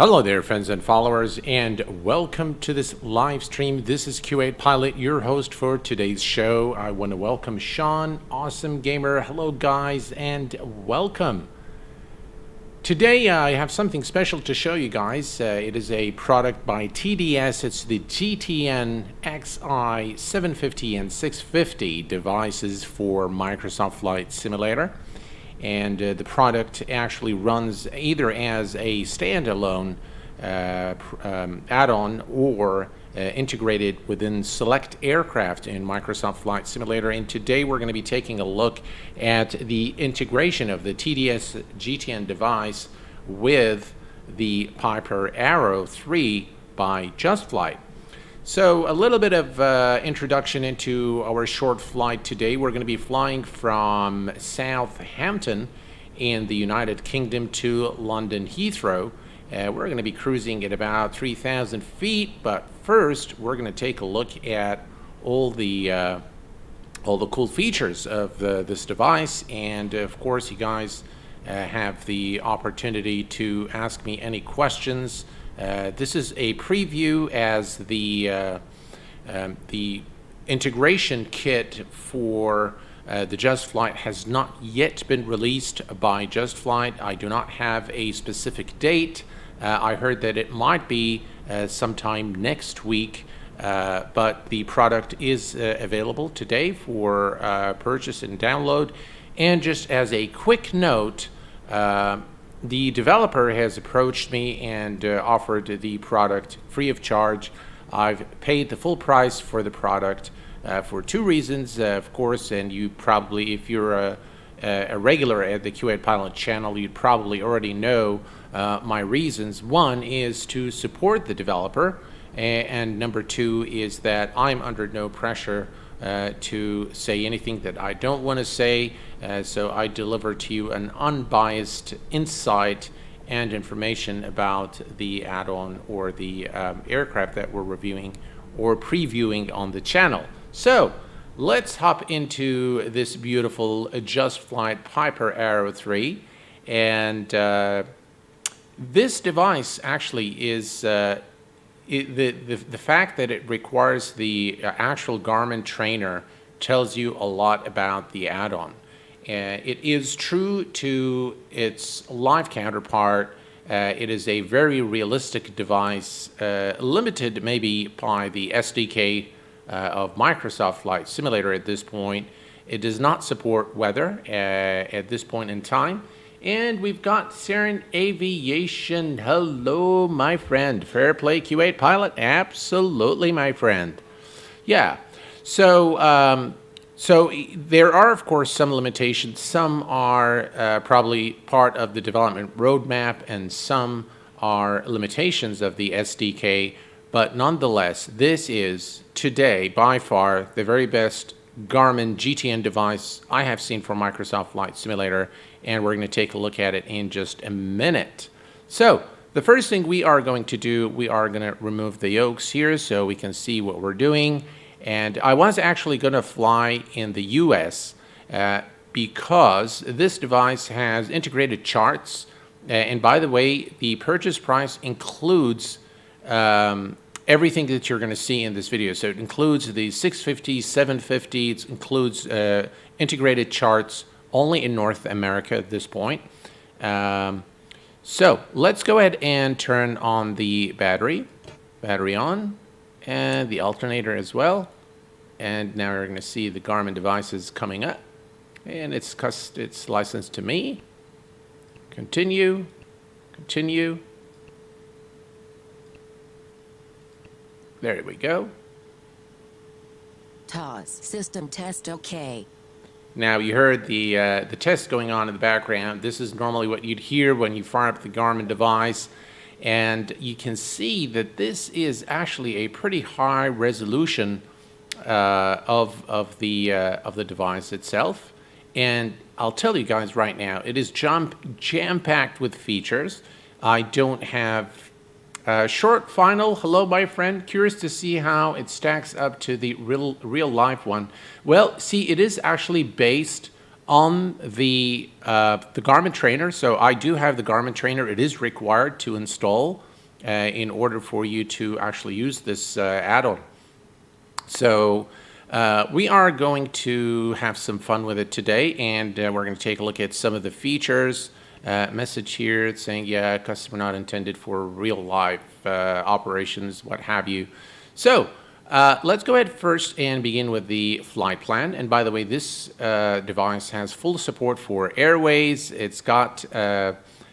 Hello there, friends and followers, and welcome to this live stream. This is Q8 Pilot, your host for today's show. I want to welcome Sean, Awesome Gamer. Hello, guys, and welcome. Today, I have something special to show you guys. It is a product by TDS. It's the GTNXi 750 and 650 devices for Microsoft Flight Simulator. And the product actually runs either as a standalone add-on or integrated within select aircraft in Microsoft Flight Simulator. And today we're going to be taking a look at the integration of the TDS GTN device with the Piper Arrow 3 by JustFlight. So a little bit of introduction into our short flight today. We're going to be flying from Southampton in the United Kingdom to London Heathrow. We're going to be cruising at about 3,000 feet, but first we're going to take a look at all the cool features of this device. And of course, you guys have the opportunity to ask me any questions. This is a preview, as the integration kit for the JustFlight has not yet been released by JustFlight. I do not have a specific date. I heard that it might be sometime next week, but the product is available today for purchase and download. And just as a quick note, the developer has approached me and offered the product free of charge. I've paid the full price for the product for two reasons, of course, and you probably, if you're a regular at the Q8 Pilot channel, you'd probably already know my reasons. One is to support the developer, and number two is that I'm under no pressure to say anything that I don't want to say, so I deliver to you an unbiased insight and information about the add-on or the aircraft that we're reviewing or previewing on the channel. So let's hop into this beautiful JustFlight Piper Arrow 3, and this device actually is the fact that it requires the actual Garmin Trainer tells you a lot about the add-on. It is true to its live counterpart. It is a very realistic device, limited maybe by the SDK of Microsoft Flight Simulator at this point. It does not support weather at this point in time. And we've got KSAN Aviation. Hello, my friend. Fair play, Q8 Pilot. Absolutely, my friend. Yeah. So, so there are, of course, some limitations. Some are probably part of the development roadmap, and some are limitations of the SDK. But nonetheless, this is today by far the very best Garmin GTN device I have seen for Microsoft Flight Simulator, and we're going to take a look at it in just a minute. So the first thing we are going to do, we are going to remove the yokes here so we can see what we're doing. And I was actually going to fly in the US because this device has integrated charts. And by the way, the purchase price includes everything that you're going to see in this video. So it includes the 650, 750, it includes integrated charts only in North America at this point. So let's go ahead and turn on the battery on, and the alternator as well. And now we're going to see the Garmin devices coming up, and it's licensed to me. Continue. There we go. TOS system test OK. Now you heard the test going on in the background. This is normally what you'd hear when you fire up the Garmin device, and you can see that this is actually a pretty high resolution of the device itself. And I'll tell you guys right now, it is jam-packed with features. I don't have short final. Hello, my friend. Curious to see how it stacks up to the real life one. Well, see, it is actually based on the Garmin Trainer. So I do have the Garmin Trainer. It is required to install in order for you to actually use this add-on. So we are going to have some fun with it today, and we're going to take a look at some of the features. Message here saying, yeah, customer not intended for real life operations, what have you. So let's go ahead first and begin with the flight plan. And by the way, this device has full support for airways. It's got,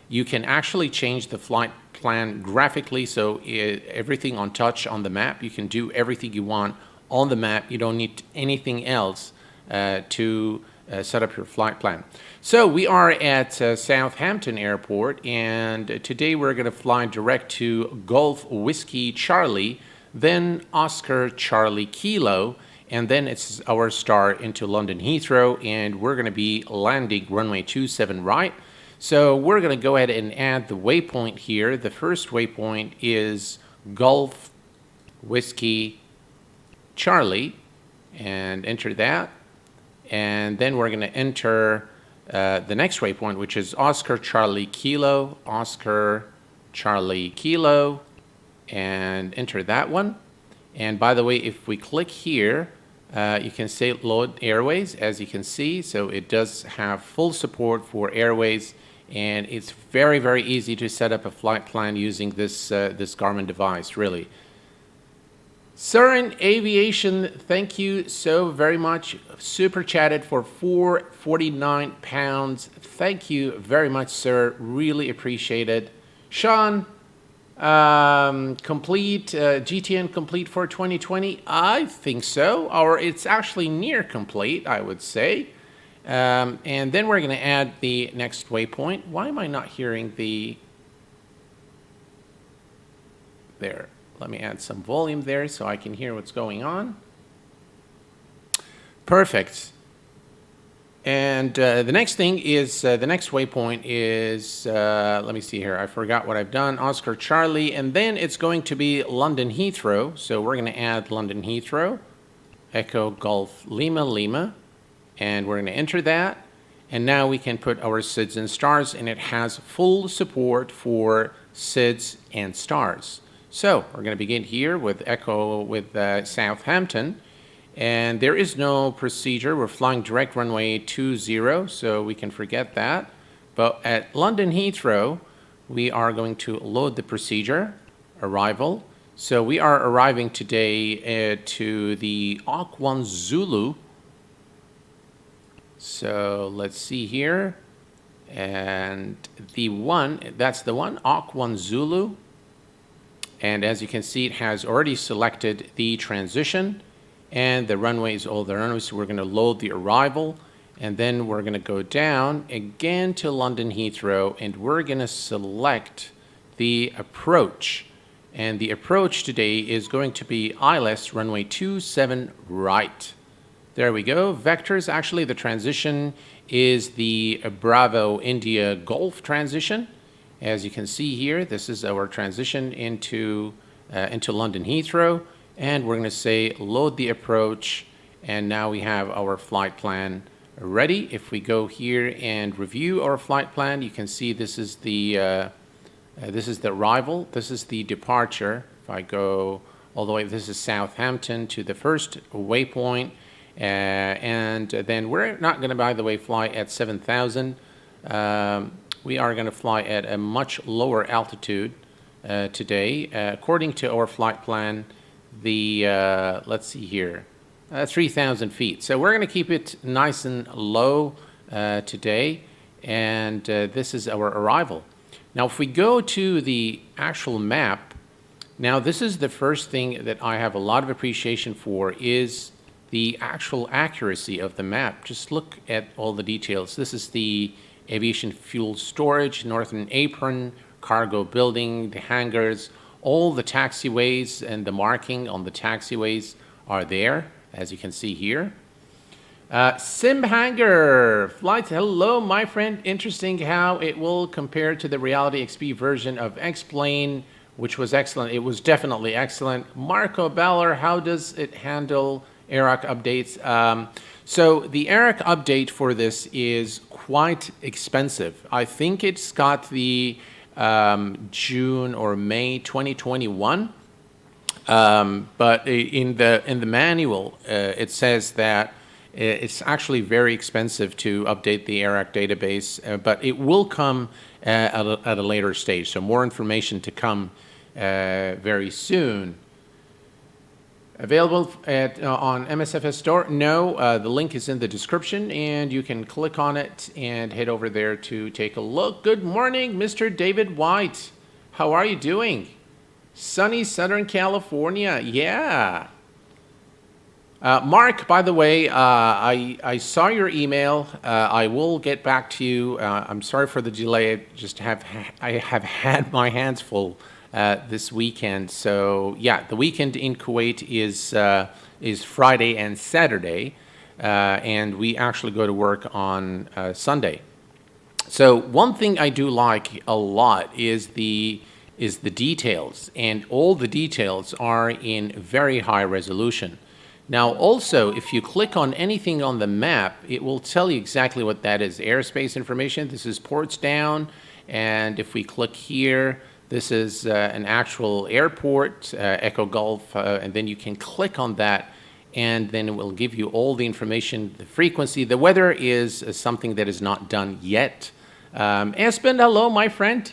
you can actually change the flight plan graphically, so everything on touch on the map, you can do everything you want on the map. You don't need anything else to set up your flight plan. So we are at Southampton Airport, and today we're going to fly direct to Golf Whiskey Charlie, then Oscar Charlie Kilo, and then it's our start into London Heathrow, and we're going to be landing runway 27 right. So we're going to go ahead and add the waypoint here. The first waypoint is Golf Whiskey Charlie, and enter that. And then we're going to enter the next waypoint, which is Oscar Charlie Kilo, Oscar Charlie Kilo, and enter that one. And by the way, if we click here, you can say load airways, as you can see. So it does have full support for airways, and it's very, very easy to set up a flight plan using this this Garmin device, really. Surin Aviation, thank you so very much. Super chatted for £449. Thank you very much, sir. Really appreciate it. Sean, complete, GTN complete for 2020? I think so, or it's actually near complete, I would say. And then we're going to add the next waypoint. Why am I not hearing the... There. Let me add some volume there so I can hear what's going on. Perfect. And the next thing is, the next waypoint is, let me see here. I forgot what I've done. Oscar Charlie, and then it's going to be London Heathrow. So we're going to add London Heathrow, Echo Golf Lima Lima, and we're going to enter that. And now we can put our SIDS and stars, and it has full support for SIDS and stars. So we're going to begin here with Echo with Southampton, and there is no procedure. We're flying direct runway 20, so we can forget that. But at London Heathrow, we are going to load the procedure, arrival. So we are arriving today to the AWK1 Zulu. So let's see here, and the one, that's the one, AWK1 Zulu. And as you can see, it has already selected the transition, and the runway is all the runways. So we're going to load the arrival, and then we're going to go down again to London Heathrow, and we're going to select the approach. And the approach today is going to be ILS runway 27 right. There we go. Vectors, actually the transition is the Bravo India Golf transition. As you can see here, this is our transition into London Heathrow, and we're going to say load the approach, and now we have our flight plan ready. If we go here and review our flight plan, you can see this is the arrival, this is the departure. If I go all the way, this is Southampton to the first waypoint, and then we're not going to, by the way, fly at 7,000. We are going to fly at a much lower altitude today. According to our flight plan, the, let's see here, 3,000 feet. So we're going to keep it nice and low today, and this is our arrival. Now, if we go to the actual map, now this is the first thing that I have a lot of appreciation for is the actual accuracy of the map. Just look at all the details. This is the aviation fuel storage, northern apron, cargo building, the hangars, all the taxiways and the marking on the taxiways are there, as you can see here. Sim Hanger, flight, hello my friend. Interesting how it will compare to the Reality XP version of X-Plane, which was excellent. It was definitely excellent. Marco Baller, how does it handle ARAC updates? So the ARAC update for this is quite expensive. I think it's got the June or May 2021. But in the manual, it says that it's actually very expensive to update the AirAct database, but it will come at a later stage. So more information to come very soon. Available on MSFS Store? No, the link is in the description, and you can click on it and head over there to take a look. Good morning, Mr. David White. How are you doing? Sunny Southern California, yeah. Mark, by the way, I saw your email. I will get back to you. I'm sorry for the delay. I have had my hands full this weekend. So yeah, the weekend in Kuwait is Friday and Saturday, and we actually go to work on Sunday. So one thing I do like a lot is the details, and all the details are in very high resolution. Now also, if you click on anything on the map, it will tell you exactly what that is. Airspace information, this is ports down, and if we click here, this is an actual airport, Echo Gulf, and then you can click on that, and then it will give you all the information, the frequency. The weather is something that is not done yet. Espen, hello, my friend.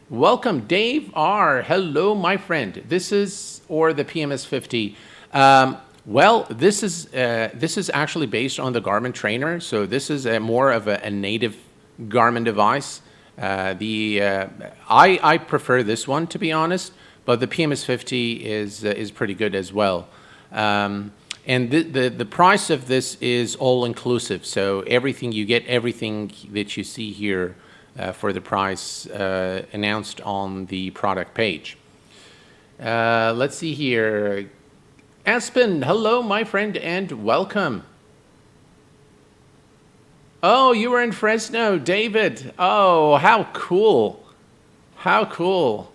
Welcome. Dave R, hello, my friend. This is, or the PMS 50. Well, this is actually based on the Garmin Trainer, so this is more of a native Garmin device. I prefer this one, to be honest, but the PMS 50 is pretty good as well. And the price of this is all inclusive, so everything you get, everything that you see here for the price announced on the product page. Let's see here. Aspen, hello, my friend, and welcome. Oh, you were in Fresno, David. Oh, how cool. How cool.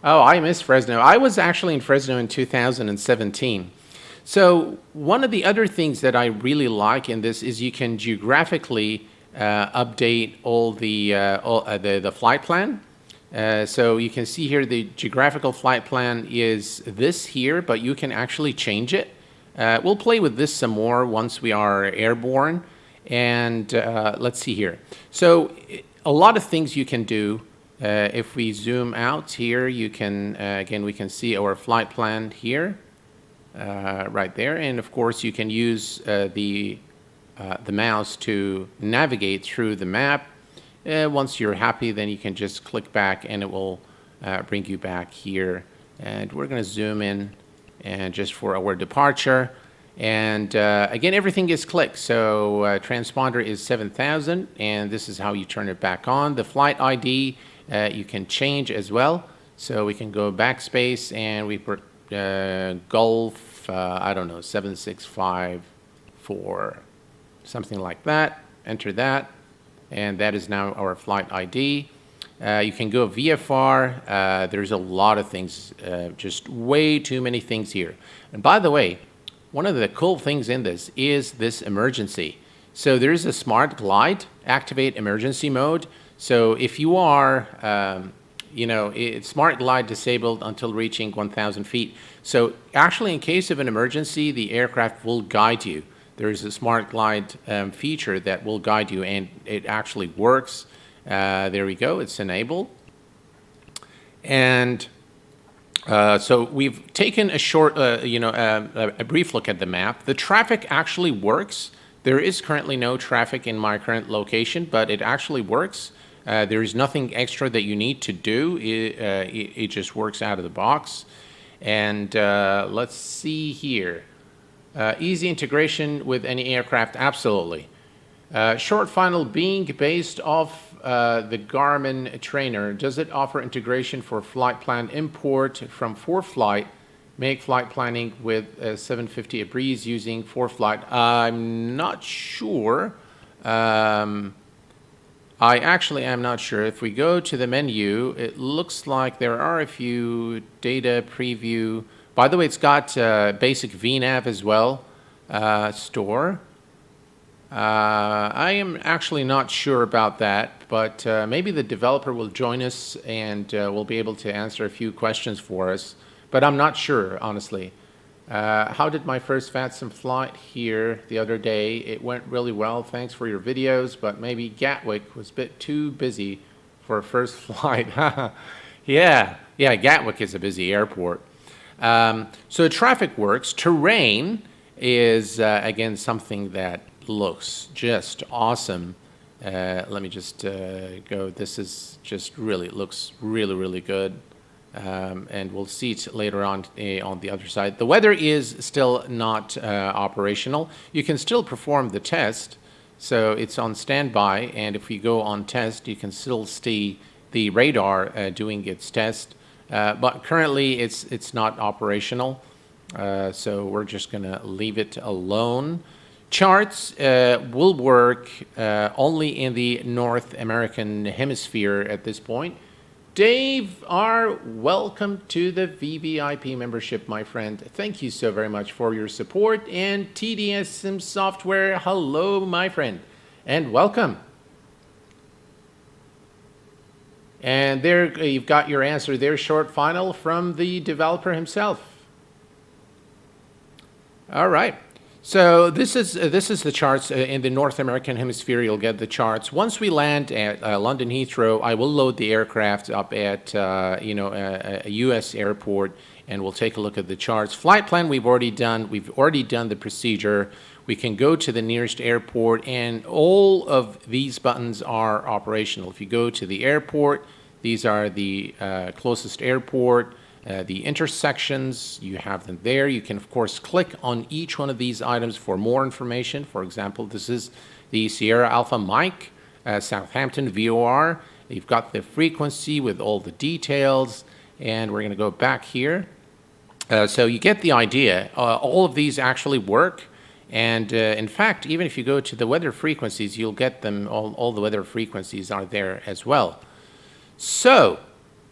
Oh, I miss Fresno. I was actually in Fresno in 2017. So one of the other things that I really like in this is you can geographically update all the flight plan. So you can see here the geographical flight plan is this here, but you can actually change it. We'll play with this some more once we are airborne. And let's see here. So a lot of things you can do. If we zoom out here, you can, again, we can see our flight plan here, right there. And of course, you can use the mouse to navigate through the map. Once you're happy, then you can just click back and it will bring you back here. And we're going to zoom in and just for our departure. And again, everything is clicked. So transponder is 7000, and this is how you turn it back on. The flight ID you can change as well. So we can go backspace and we put Gulf, I don't know, 7654, something like that. Enter that. And that is now our flight ID. You can go VFR. There's a lot of things, just way too many things here. And by the way, one of the cool things in this is this emergency. So there's a smart glide, activate emergency mode. So if you are, it's smart glide disabled until reaching 1,000 feet. So actually, in case of an emergency, the aircraft will guide you. There is a smart glide feature that will guide you, and it actually works. There we go, it's enabled. And so we've taken a short, a brief look at the map. The traffic actually works. There is currently no traffic in my current location, but it actually works. There is nothing extra that you need to do. It just works out of the box. And let's see here. Easy integration with any aircraft, absolutely. Short final being based off the Garmin Trainer, does it offer integration for flight plan import from ForeFlight, make flight planning with 750 a breeze using ForeFlight? I'm not sure. I actually am not sure. If we go to the menu, it looks like there are a few data preview. By the way, it's got basic VNav as well, store. I am actually not sure about that, but maybe the developer will join us and will be able to answer a few questions for us. But I'm not sure, honestly. How did my first VATSIM flight here the other day? It went really well. Thanks for your videos, but maybe Gatwick was a bit too busy for a first flight. Yeah, Gatwick is a busy airport. So traffic works. Terrain is, again, something that looks just awesome. Let me just go. This is just really, looks really, really good. And we'll see it later on the other side. The weather is still not operational. You can still perform the test. So it's on standby. And if we go on test, you can still see the radar doing its test. But currently, it's not operational. So we're just going to leave it alone. Charts will work only in the North American hemisphere at this point. Dave R., welcome to the VVIP membership, my friend. Thank you so very much for your support. And TDS Sim Software, hello, my friend, and welcome. And there, you've got your answer there, short final from the developer himself. All right. So this is the charts in the North American hemisphere. You'll get the charts. Once we land at London Heathrow, I will load the aircraft up at a U.S. airport, and we'll take a look at the charts. Flight plan we've already done. We've already done the procedure. We can go to the nearest airport, and all of these buttons are operational. If you go to the airport, these are the closest airport. The intersections, you have them there. You can, of course, click on each one of these items for more information. For example, this is the Sierra Alpha Mike, Southampton VOR. You've got the frequency with all the details, and we're going to go back here. So you get the idea. All of these actually work, and in fact, even if you go to the weather frequencies, you'll get them. All the weather frequencies are there as well. So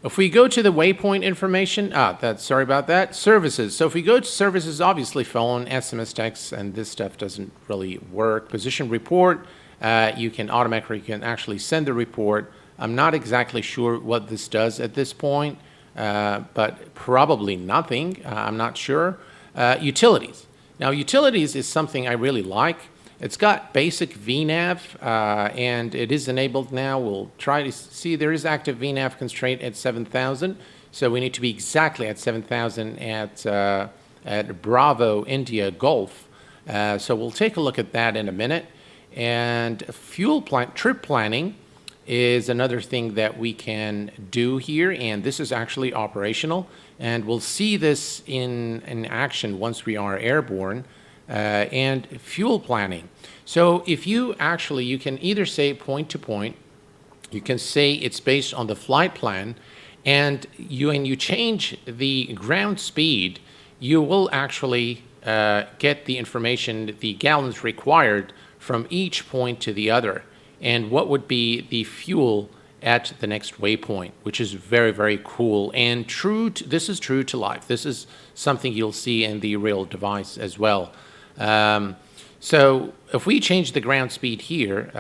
if we go to the waypoint information, sorry about that, services. So if we go to services, obviously phone, SMS, text, and this stuff doesn't really work. Position report, you can actually send the report. I'm not exactly sure what this does at this point, but probably nothing. I'm not sure. Utilities. Now, utilities is something I really like. It's got basic VNAV, and it is enabled now. We'll try to see there is active VNAV constraint at 7,000. So we need to be exactly at 7,000 at Bravo India Golf. So we'll take a look at that in a minute. And trip planning is another thing that we can do here. And this is actually operational. And we'll see this in action once we are airborne. And fuel planning. So if you can either say point to point, you can say it's based on the flight plan, and when you change the ground speed, you will actually get the information, the gallons required from each point to the other, and what would be the fuel at the next waypoint, which is very, very cool and this is true to life. This is something you'll see in the real device as well. So if we change the ground speed here,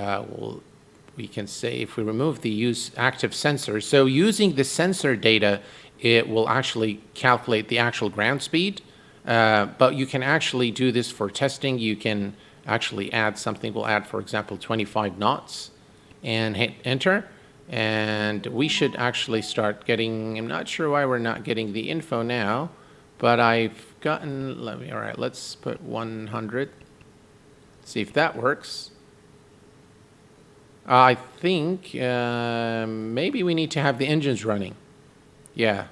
we can say if we remove the use active sensor, so using the sensor data, it will actually calculate the actual ground speed, but you can actually do this for testing. You can actually add something. We'll add, for example, 25 knots and hit enter, and we should actually start getting, I'm not sure why we're not getting the info now, but I've gotten, all right, let's put 100. See if that works. I think maybe we need to have the engines running. Yeah.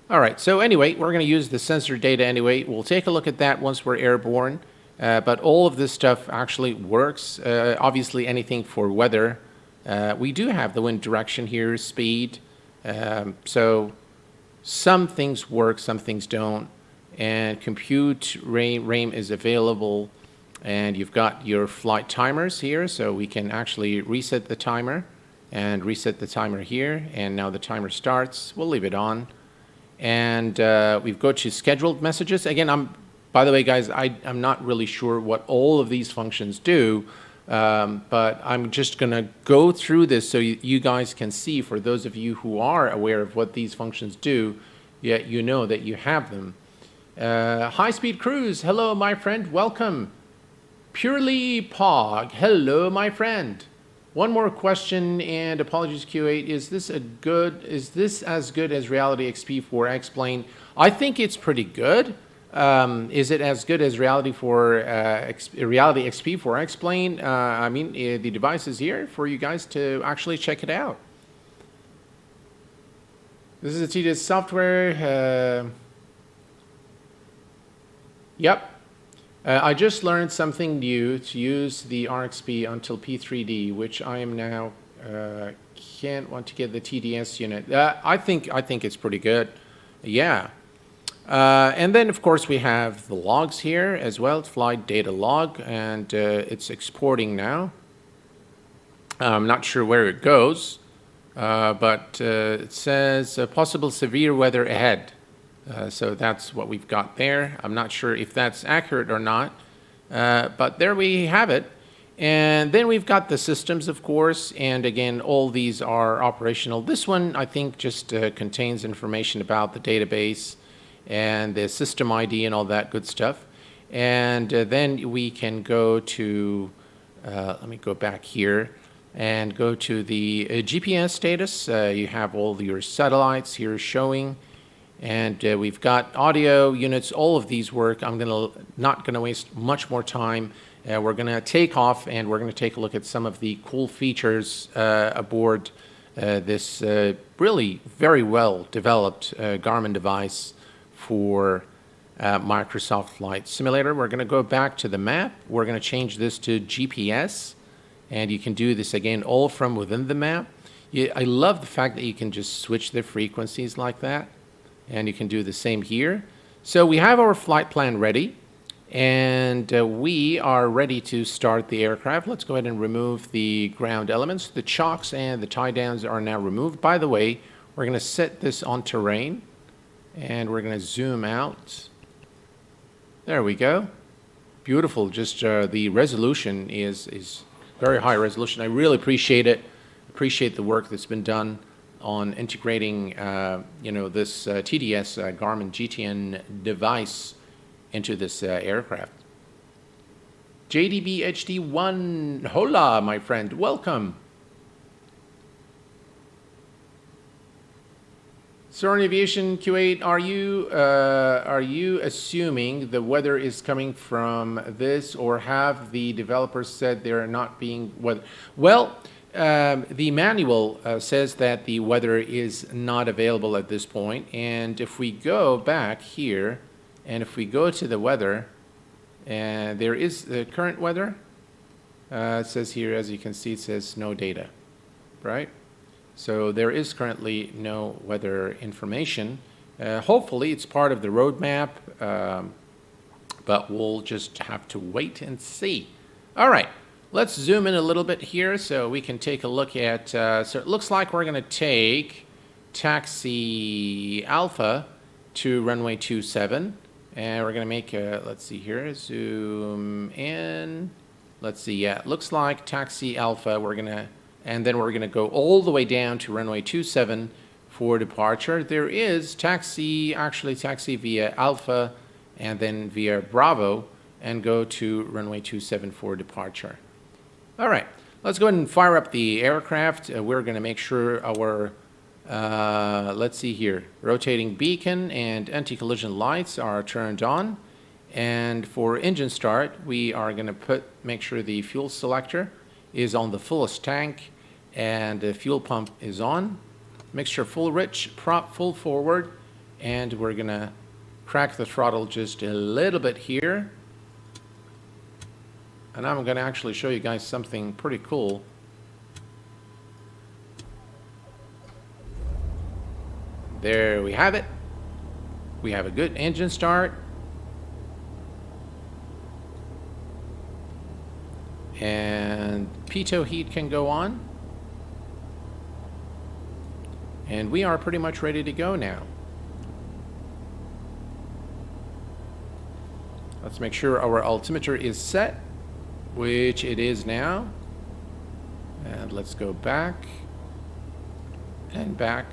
All right, so anyway, we're going to use the sensor data anyway. We'll take a look at that once we're airborne. But all of this stuff actually works. Obviously, anything for weather. We do have the wind direction here, speed. So some things work, some things don't. And compute RAIM is available. And you've got your flight timers here, so we can actually reset the timer and reset the timer here. And now the timer starts. We'll leave it on. And we've got to scheduled messages. Again, by the way, guys, I'm not really sure what all of these functions do, But I'm just going to go through this so you guys can see, for those of you who are aware of what these functions do, yet you know that you have them. High-speed cruise, hello my friend, welcome. Purely Pog, hello my friend. One more question, and apologies Q8, is this as good as Reality XP for X-Plane? I think it's pretty good. Is it as good as Reality XP for X-Plane? I mean, the device is here for you guys to actually check it out. This is a TDS software. Yep. I just learned something new to use the RXP until P3D, which I am now can't want to get the TDS unit. I think it's pretty good. Yeah. And then, of course, we have the logs here as well, flight data log, and it's exporting now. I'm not sure where it goes, but it says possible severe weather ahead. So that's what we've got there. I'm not sure if that's accurate or not, but there we have it. And then we've got the systems, of course, and again, all these are operational. This one, I think, just contains information about the database and the system ID and all that good stuff. And then we can go to, let me go back here and go to the GPS status. You have all your satellites here showing. And we've got audio units, all of these work. I'm not gonna waste much more time. We're gonna take off and we're gonna take a look at some of the cool features aboard this really very well developed Garmin device for Microsoft Flight Simulator. We're gonna go back to the map. We're gonna change this to GPS, and you can do this again all from within the map. I love the fact that you can just switch the frequencies like that. And you can do the same here. So we have our flight plan ready, and we are ready to start the aircraft. Let's go ahead and remove the ground elements. The chocks and the tie downs are now removed. By the way, we're going to set this on terrain, and we're going to zoom out. There we go. Beautiful. Just the resolution is very high resolution. I really appreciate it. Appreciate the work that's been done on integrating, this TDS Garmin GTN device into this aircraft. JDB HD1, hola, my friend, welcome. Soaring Aviation Q8, are you assuming the weather is coming from this, or have the developers said they're not being weather? Well, the manual says that the weather is not available at this point, and if we go back here and if we go to the weather, there is the current weather. It says here, as you can see, it says no data, right? So there is currently no weather information. Hopefully it's part of the roadmap, but we'll just have to wait and see. All right. Let's zoom in a little bit here so we can take a look at, so it looks like we're going to take taxi Alpha to runway 27, and we're going to make a, let's see here, zoom in, let's see, yeah, it looks like taxi Alpha, and then we're going to go all the way down to runway 27 for departure. There is taxi via Alpha and then via Bravo and go to runway 27 for departure. All right, let's go ahead and fire up the aircraft. We're going to make sure our, let's see here, rotating beacon and anti-collision lights are turned on. And for engine start, we are going to make sure the fuel selector is on the fullest tank and the fuel pump is on. Mixture full rich, prop full forward, and we're going to crack the throttle just a little bit here. And I'm going to actually show you guys something pretty cool. There we have it. We have a good engine start. And pitot heat can go on. And we are pretty much ready to go now. Let's make sure our altimeter is set. which it is now. And let's go back and back.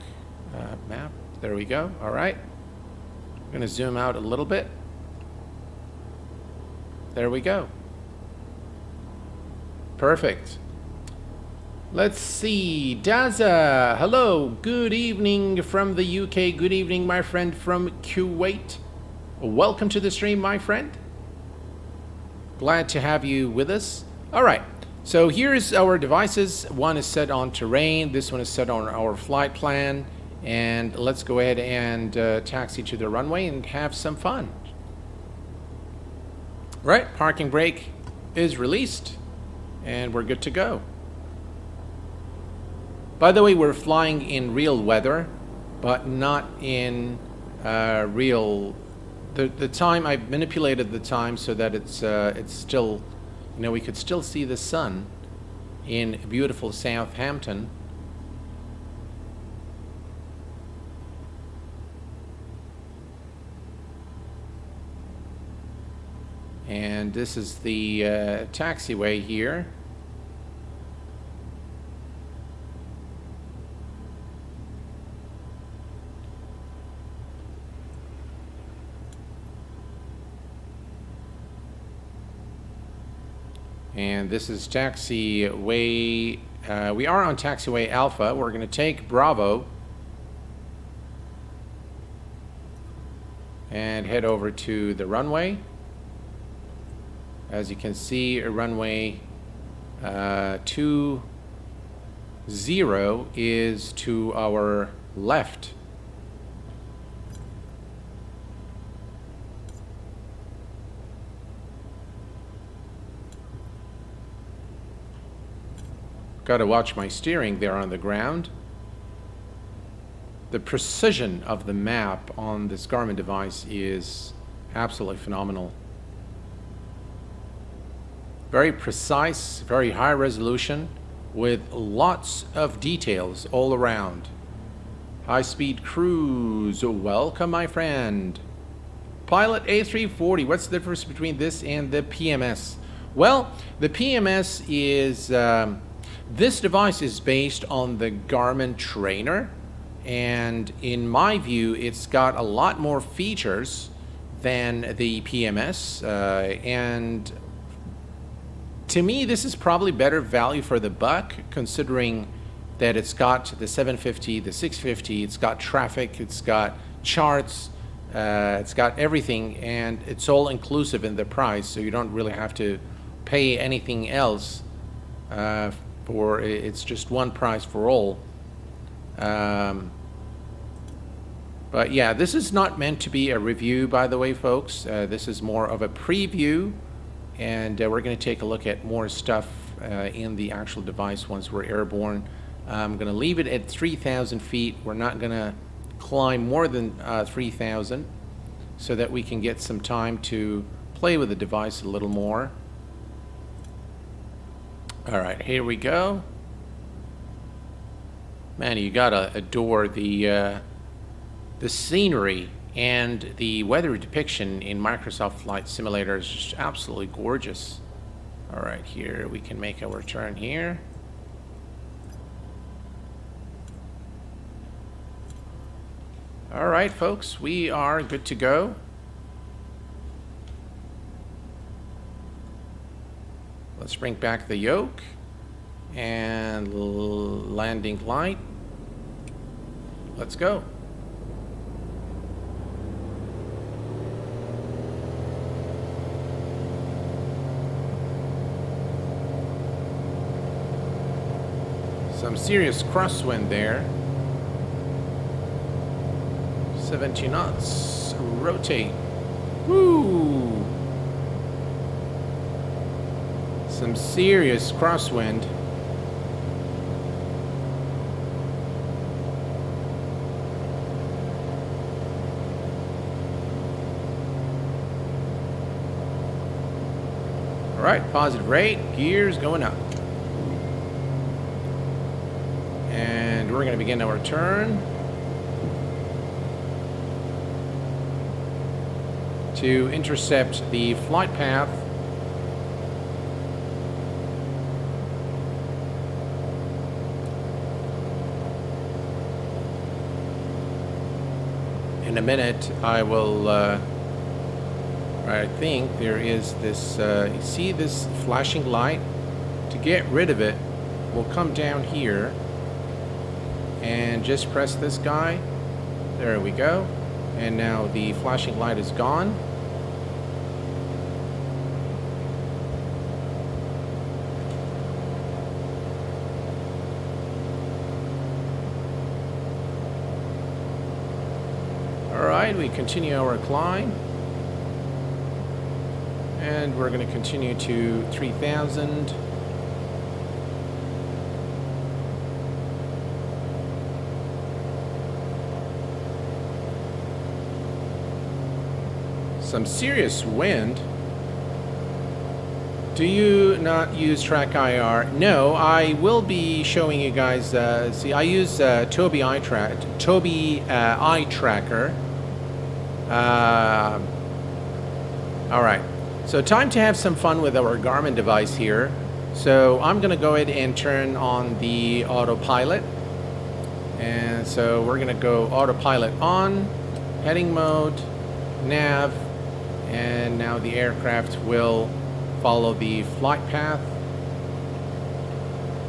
Map. There we go. All right. I'm going to zoom out a little bit. There we go. Perfect. Let's see. Daza, hello. Good evening from the UK. Good evening, my friend from Kuwait. Welcome to the stream, my friend. Glad to have you with us. All right. So here's our devices. One is set on terrain. This one is set on our flight plan. And let's go ahead and taxi to the runway and have some fun. Right, parking brake is released and we're good to go. By the way, we're flying in real weather, but not in real. The time, I've manipulated the time so that it's still, you know, we could still see the sun in beautiful Southampton. And this is the taxiway here. And this is taxiway. We are on taxiway Alpha. We're going to take Bravo and head over to the runway. As you can see, runway 20 is to our left. Got to watch my steering there on the ground. The precision of the map on this Garmin device is absolutely phenomenal. Very precise, very high resolution, with lots of details all around. High-speed cruise, welcome my friend. Pilot A340, what's the difference between this and the PMS? Well, the PMS is, this device is based on the Garmin Trainer, and in my view, it's got a lot more features than the PMS, and to me, this is probably better value for the buck, considering that it's got the 750, the 650, it's got traffic, it's got charts, it's got everything, and it's all inclusive in the price, so you don't really have to pay anything else for it's just one price for all. But yeah, this is not meant to be a review, by the way, folks. This is more of a preview. And we're going to take a look at more stuff in the actual device once we're airborne. I'm going to leave it at 3,000 feet. We're not going to climb more than 3,000 so that we can get some time to play with the device a little more. All right, here we go. Man, you got to adore the scenery. And the weather depiction in Microsoft Flight Simulator is just absolutely gorgeous. All right, here we can make our turn here. All right, folks, we are good to go. Let's bring back the yoke and landing light. Let's go. Some serious crosswind there. 70 knots. Rotate. Woo! Some serious crosswind. All right, positive rate. Gears going up. And we're going to begin our turn to intercept the flight path in a minute I will, I think there is this, you see this flashing light? To get rid of it, we'll come down here and just press this guy. There we go. And now the flashing light is gone. Alright, we continue our climb. And we're going to continue to 3,000. Some serious wind. Do you not use Track IR? No, I will be showing you guys. See, I use Tobii Eye Tracker. All right, so time to have some fun with our Garmin device here. So I'm going to go ahead and turn on the autopilot. And so we're going to go autopilot on, heading mode, nav. And now the aircraft will follow the flight path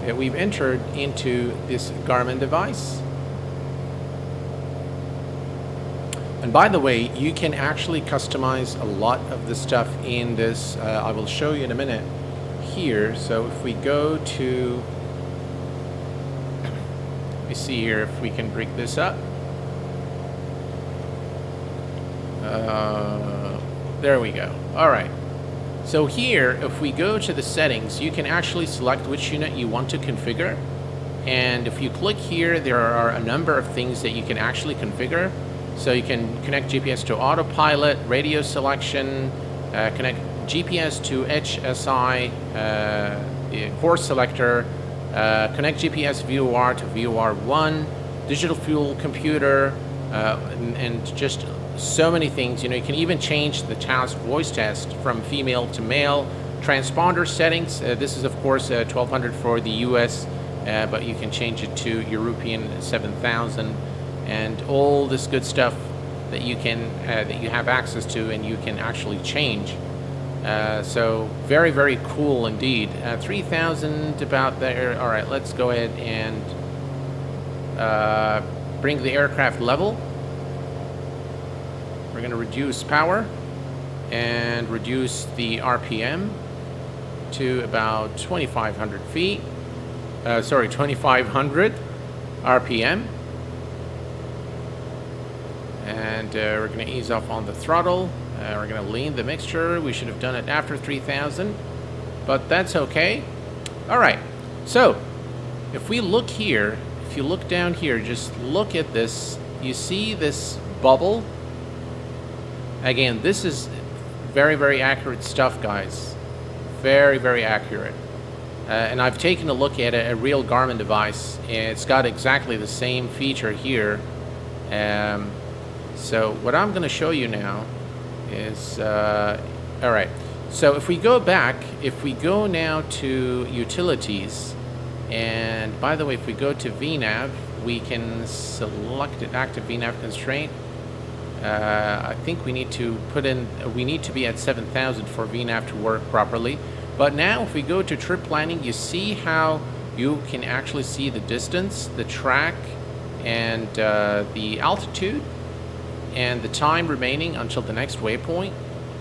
that we've entered into this Garmin device. And by the way, you can actually customize a lot of the stuff in this. I will show you in a minute here. So if we go to, let me see here if we can break this up. There we go. All right. So here, if we go to the settings, you can actually select which unit you want to configure. And if you click here, there are a number of things that you can actually configure. So you can connect GPS to autopilot, radio selection, connect GPS to HSI, course selector, connect GPS VOR to VOR1, digital fuel computer, and just so many things. You know, you can even change the task voice test from female to male. Transponder settings. This is of course 1200 for the US, but you can change it to European 7000, and all this good stuff that you can that you have access to and you can actually change. So very, very cool indeed. 3000 about there. All right, let's go ahead and bring the aircraft level. We're going to reduce power and reduce the RPM to about 2,500 feet. 2,500 RPM. And we're going to ease off on the throttle. We're going to lean the mixture. We should have done it after 3,000, but that's okay. All right. So if we look here, if you look down here, just look at this. You see this bubble? Again, this is very, very accurate stuff, guys. Very, very accurate. And I've taken a look at a real Garmin device, and it's got exactly the same feature here. So what I'm going to show you now is, all right. So if we go back, if we go now to utilities, and by the way, if we go to VNav, we can select an active VNav constraint. I think we need to put in, we need to be at 7,000 for VNav to work properly. But now if we go to trip planning, you see how you can actually see the distance, the track, and the altitude, and the time remaining until the next waypoint.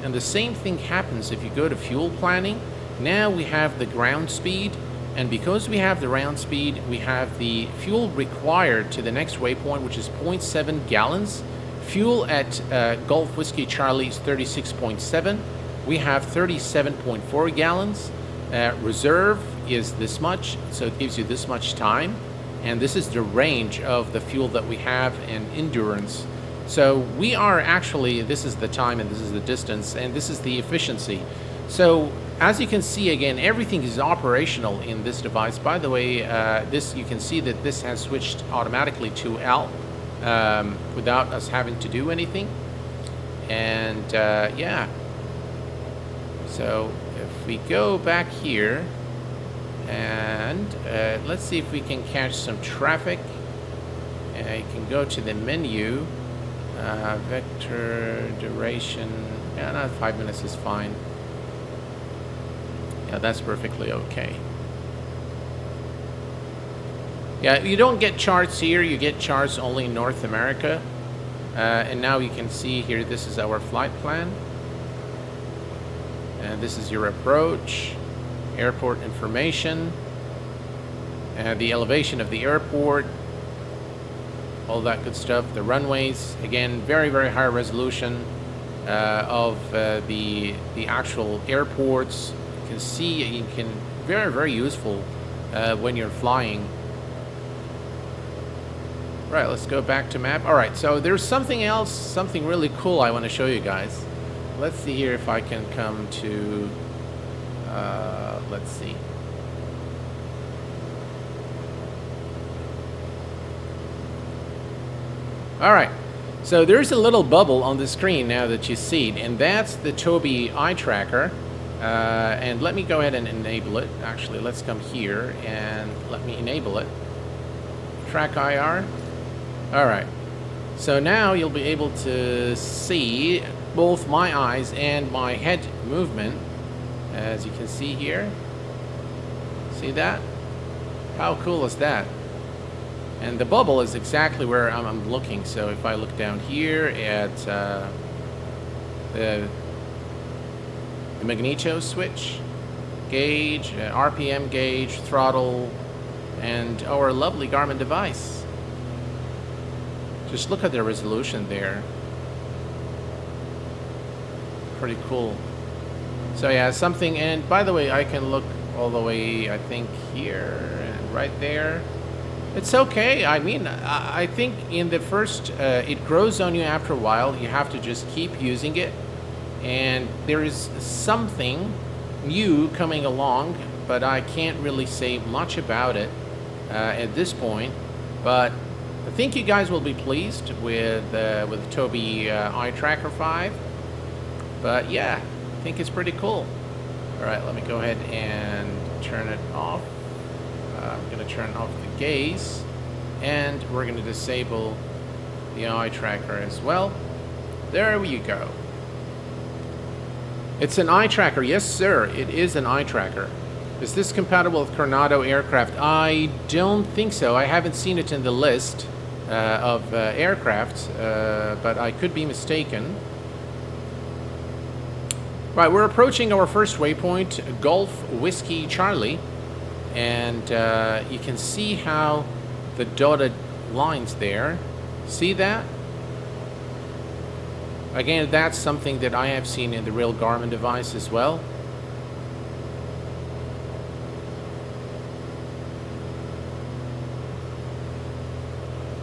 And the same thing happens if you go to fuel planning. Now we have the ground speed, and because we have the ground speed, we have the fuel required to the next waypoint, which is 0.7 gallons. Fuel at Golf Whiskey Charlie is 36.7. We have 37.4 gallons. Reserve is this much, so it gives you this much time. And this is the range of the fuel that we have, and endurance. So we are actually, this is the time and this is the distance and this is the efficiency. So as you can see, again, everything is operational in this device. By the way, this, you can see that this has switched automatically to L without us having to do anything. And yeah, so if we go back here and let's see if we can catch some traffic. You can go to the menu Vector duration, yeah, no, 5 minutes is fine. Yeah, that's perfectly okay. Yeah, you don't get charts here, you get charts only in North America. And now you can see here, this is our flight plan. And this is your approach, airport information, and the elevation of the airport, all that good stuff. The runways, again, very, very high resolution of the actual airports. You can see, you can, very, very useful when you're flying. Right, let's go back to map. All right, so there's something else, something really cool I want to show you guys. Let's see here if I can come to, let's see. All right, so there's a little bubble on the screen now that you see it, and that's the Tobii eye tracker. And let me go ahead and enable it. Actually, let's come here and let me enable it. Track IR. All right, so now you'll be able to see both my eyes and my head movement, as you can see here. See that? How cool is that? And the bubble is exactly where I'm looking. So if I look down here at the magneto switch, gauge, RPM gauge, throttle, and our lovely Garmin device. Just look at the resolution there. Pretty cool. So yeah, something, and by the way, I can look all the way, I think, here and right there. It's okay. I mean, I think in the first, it grows on you after a while. You have to just keep using it. And there is something new coming along, but I can't really say much about it at this point. But I think you guys will be pleased with the Tobii Eye Tracker 5. But yeah, I think it's pretty cool. All right, let me go ahead and turn it off. I'm going to turn off the gaze, and we're going to disable the eye tracker as well. There you go. It's an eye tracker. Yes, sir, it is an eye tracker. Is this compatible with Coronado aircraft? I don't think so. I haven't seen it in the list of aircraft, but I could be mistaken. Right, we're approaching our first waypoint, Golf Whiskey Charlie. And you can see how the dotted lines there. See that? Again, that's something that I have seen in the real Garmin device as well.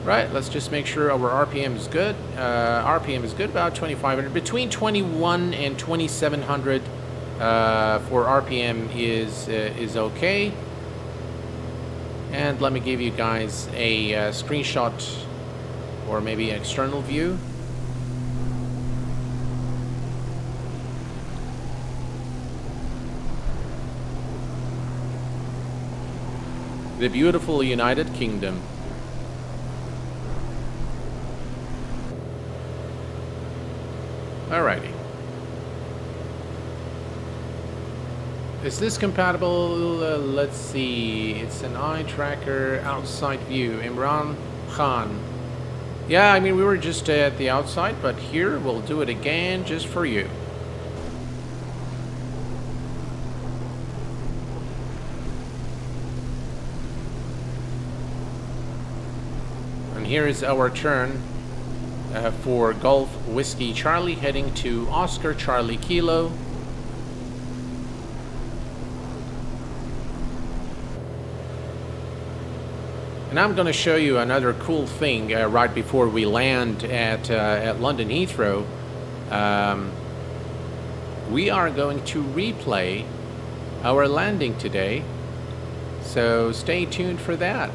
Right, let's just make sure our RPM is good. RPM is good, about 2,500. Between 21 and 2,700 for RPM is okay. And let me give you guys a screenshot, or maybe an external view. The beautiful United Kingdom. Alrighty. Is this compatible? Let's see. It's an eye tracker outside view. Imran Khan. Yeah, I mean, we were just at the outside, but here we'll do it again just for you. And here is our turn for Golf Whiskey Charlie, heading to Oscar Charlie Kilo. And I'm going to show you another cool thing right before we land at London Heathrow. We are going to replay our landing today, so stay tuned for that.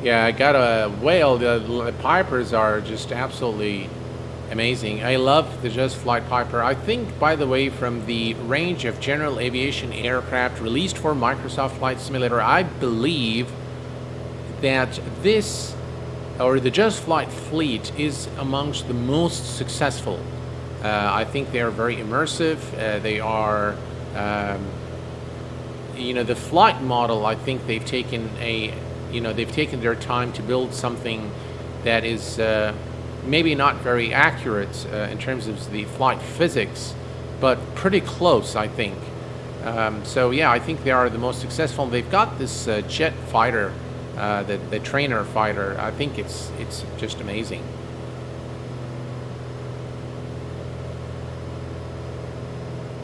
Yeah, I got a whale. The pipers are just absolutely Amazing. I love the JustFlight Piper. I think, by the way, from the range of general aviation aircraft released for Microsoft Flight Simulator, I believe that this, or the JustFlight fleet, is amongst the most successful. I think they are very immersive. They are, the flight model, I think they've taken they've taken their time to build something that is maybe not very accurate in terms of the flight physics, but pretty close, I think. So yeah, I think they are the most successful. They've got this jet fighter, the trainer fighter. I think it's just amazing.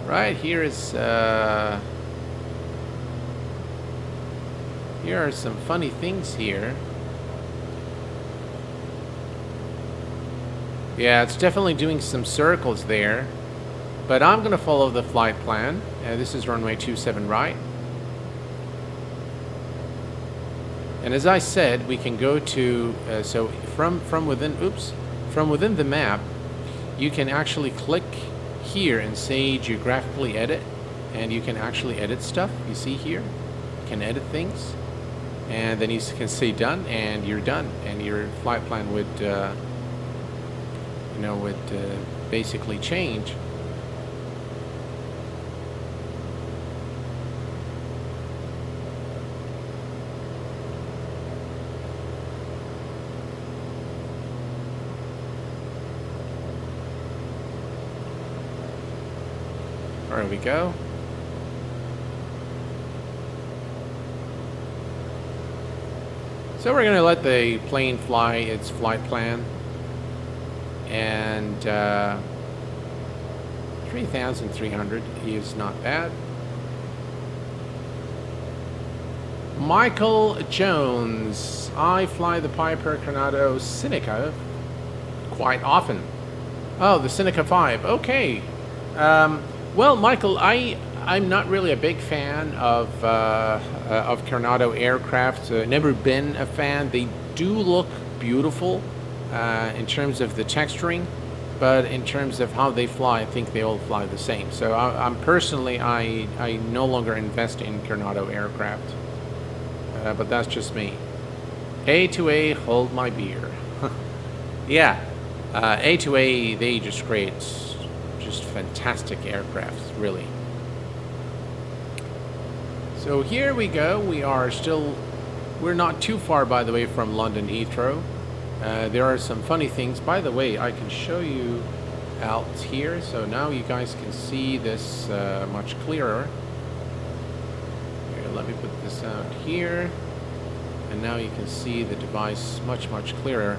Right, here are some funny things here. Yeah, it's definitely doing some circles there, but I'm gonna follow the flight plan. This is runway 27 right. And as I said, we can go to, so from within the map, you can actually click here and say geographically edit, and you can actually edit stuff. You see here, you can edit things, and then you can say done, and you're done, and your flight plan would basically change. There we go. So we're going to let the plane fly its flight plan. And 3,300 is not bad. Michael Jones. I fly the Piper Coronado Seneca quite often. Oh, the Seneca 5. Okay. Well, Michael, I'm not really a big fan of Coronado aircraft. Never been a fan. They do look beautiful in terms of the texturing, but in terms of how they fly, I think they all fly the same. So I'm personally, I no longer invest in Coronado aircraft, but that's just me. A2A, hold my beer. Yeah, A2A, they just create just fantastic aircraft, really. So here we go. We're not too far, by the way, from London Heathrow. There are some funny things. By the way, I can show you out here. So now you guys can see this much clearer. Here, let me put this out here. And now you can see the device much clearer.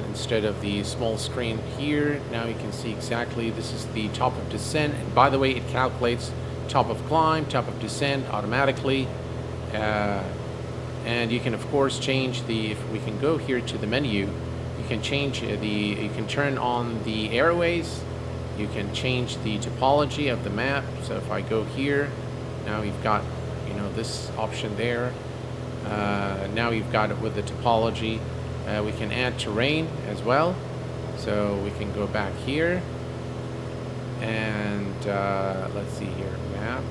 Instead of the small screen here, now you can see exactly, this is the top of descent. And by the way, it calculates top of climb, top of descent automatically. And you can of course change if we can go here to the menu, you can change you can turn on the airways, you can change the topology of the map. So if I go here, now you've got, this option there. Now you've got it with the topology. We can add terrain as well. So we can go back here and let's see here, map.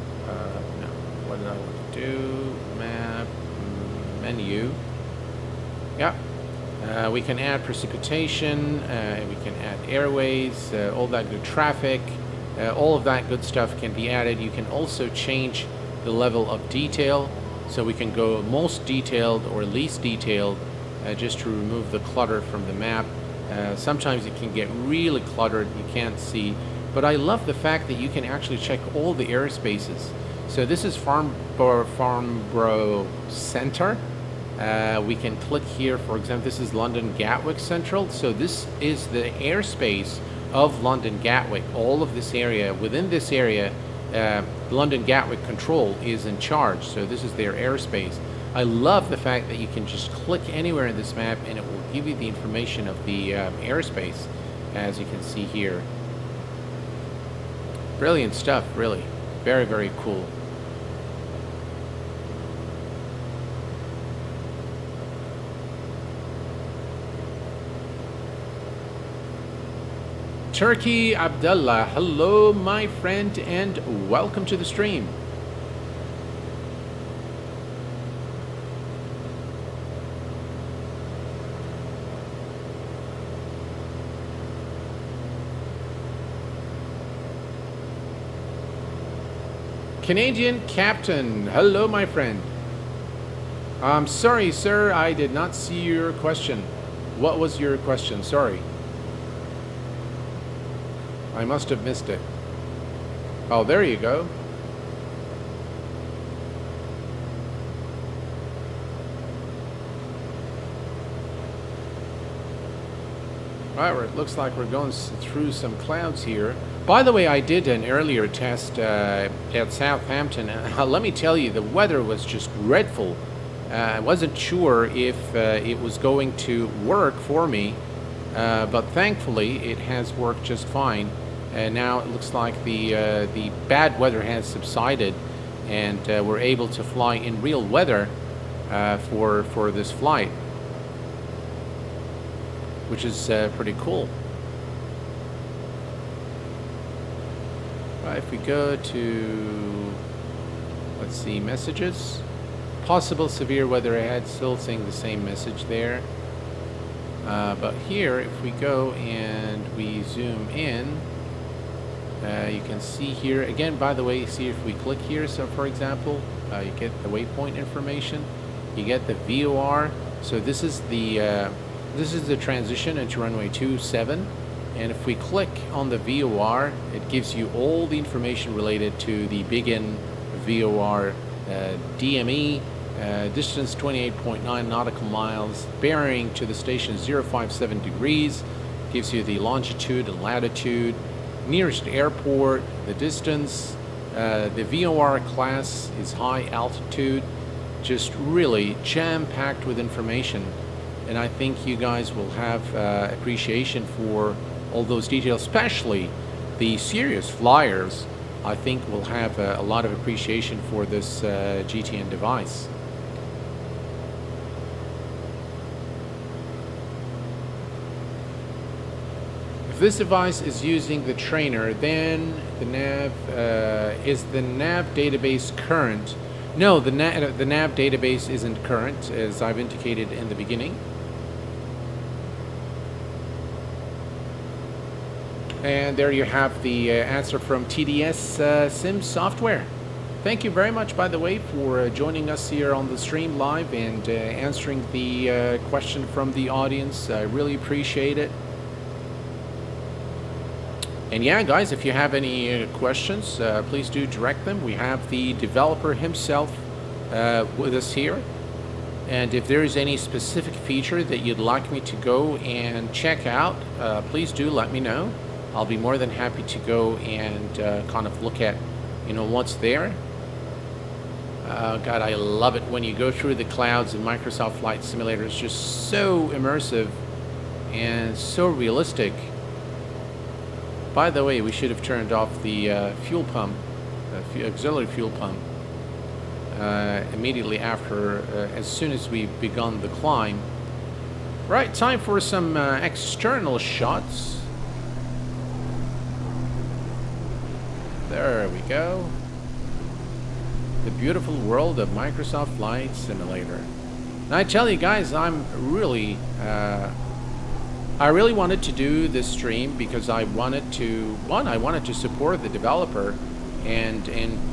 No, what did I want to do? Map, menu. Yeah. We can add precipitation. We can add airways. All that good traffic. All of that good stuff can be added. You can also change the level of detail. So we can go most detailed or least detailed, just to remove the clutter from the map. Sometimes it can get really cluttered, you can't see, but I love the fact that you can actually check all the airspaces. So this is Farnborough Center. We can click here, for example, this is London Gatwick Central. So this is the airspace of London Gatwick. All of this area, within this area, London Gatwick Control is in charge. So this is their airspace. I love the fact that you can just click anywhere in this map and it will give you the information of the airspace, as you can see here. Brilliant stuff, really. Very cool. Turkey Abdullah, hello my friend and welcome to the stream. Canadian Captain, hello my friend. I'm sorry sir, I did not see your question. What was your question? Sorry. I must have missed it. Oh, there you go. All right, it looks like we're going through some clouds here. By the way, I did an earlier test at Southampton, and let me tell you, the weather was just dreadful. I wasn't sure if it was going to work for me, but thankfully it has worked just fine. And now it looks like the bad weather has subsided, and we're able to fly in real weather for this flight, which is pretty cool. Right, if we go to, let's see, messages, possible severe weather ahead, still saying the same message there. But here, if we go and we zoom in, you can see here again, by the way, see if we click here, so for example, you get the waypoint information, you get the VOR. So this is the transition into runway 27, and if we click on the VOR, it gives you all the information related to the begin VOR, DME, distance 28.9 nautical miles, bearing to the station 057 degrees, gives you the longitude and latitude, nearest airport, the distance, the VOR class is high altitude, just really jam-packed with information. And I think you guys will have appreciation for all those details, especially the serious flyers. I think will have a lot of appreciation for this GTN device. If this device is using the trainer, then the nav is the nav database current? No, the nav database isn't current, as I've indicated in the beginning. And there you have the answer from TDS Sim Software. Thank you very much, by the way, for joining us here on the stream live and answering the question from the audience. I really appreciate it. And yeah, guys, if you have any questions, please do direct them. We have the developer himself with us here. And if there is any specific feature that you'd like me to go and check out, please do let me know. I'll be more than happy to go and kind of look at, what's there. God, I love it when you go through the clouds in Microsoft Flight Simulator. It's just so immersive and so realistic. By the way, we should have turned off the fuel pump, auxiliary fuel pump, immediately after, as soon as we begun the climb. Right, time for some external shots. There we go. The beautiful world of Microsoft Flight Simulator. And I tell you guys, I really wanted to do this stream because I wanted to support the developer and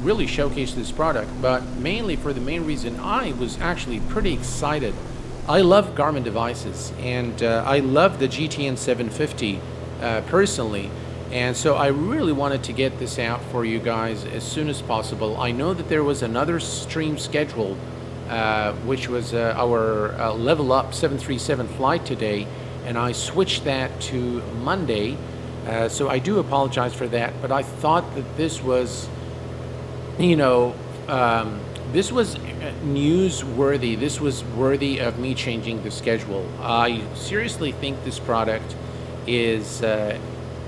really showcase this product, but mainly for the main reason I was actually pretty excited. I love Garmin devices, and I love the GTN 750 personally. And so I really wanted to get this out for you guys as soon as possible. I know that there was another stream scheduled, which was our Level Up 737 flight today, and I switched that to Monday. So I do apologize for that, but I thought that this was, this was newsworthy. This was worthy of me changing the schedule. I seriously think this product is a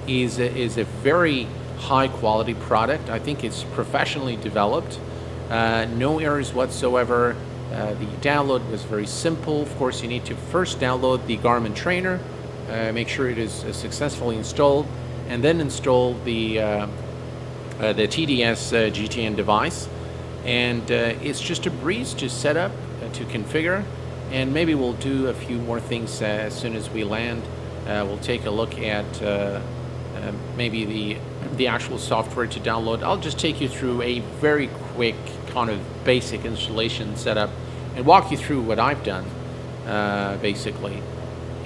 very high quality product. I think it's professionally developed, no errors whatsoever. The download was very simple. Of course, you need to first download the Garmin Trainer, make sure it is successfully installed, and then install the TDS GTN device. And it's just a breeze to set up, to configure, and maybe we'll do a few more things as soon as we land. We'll take a look at maybe the actual software to download. I'll just take you through a very quick kind of basic installation setup and walk you through what I've done, basically.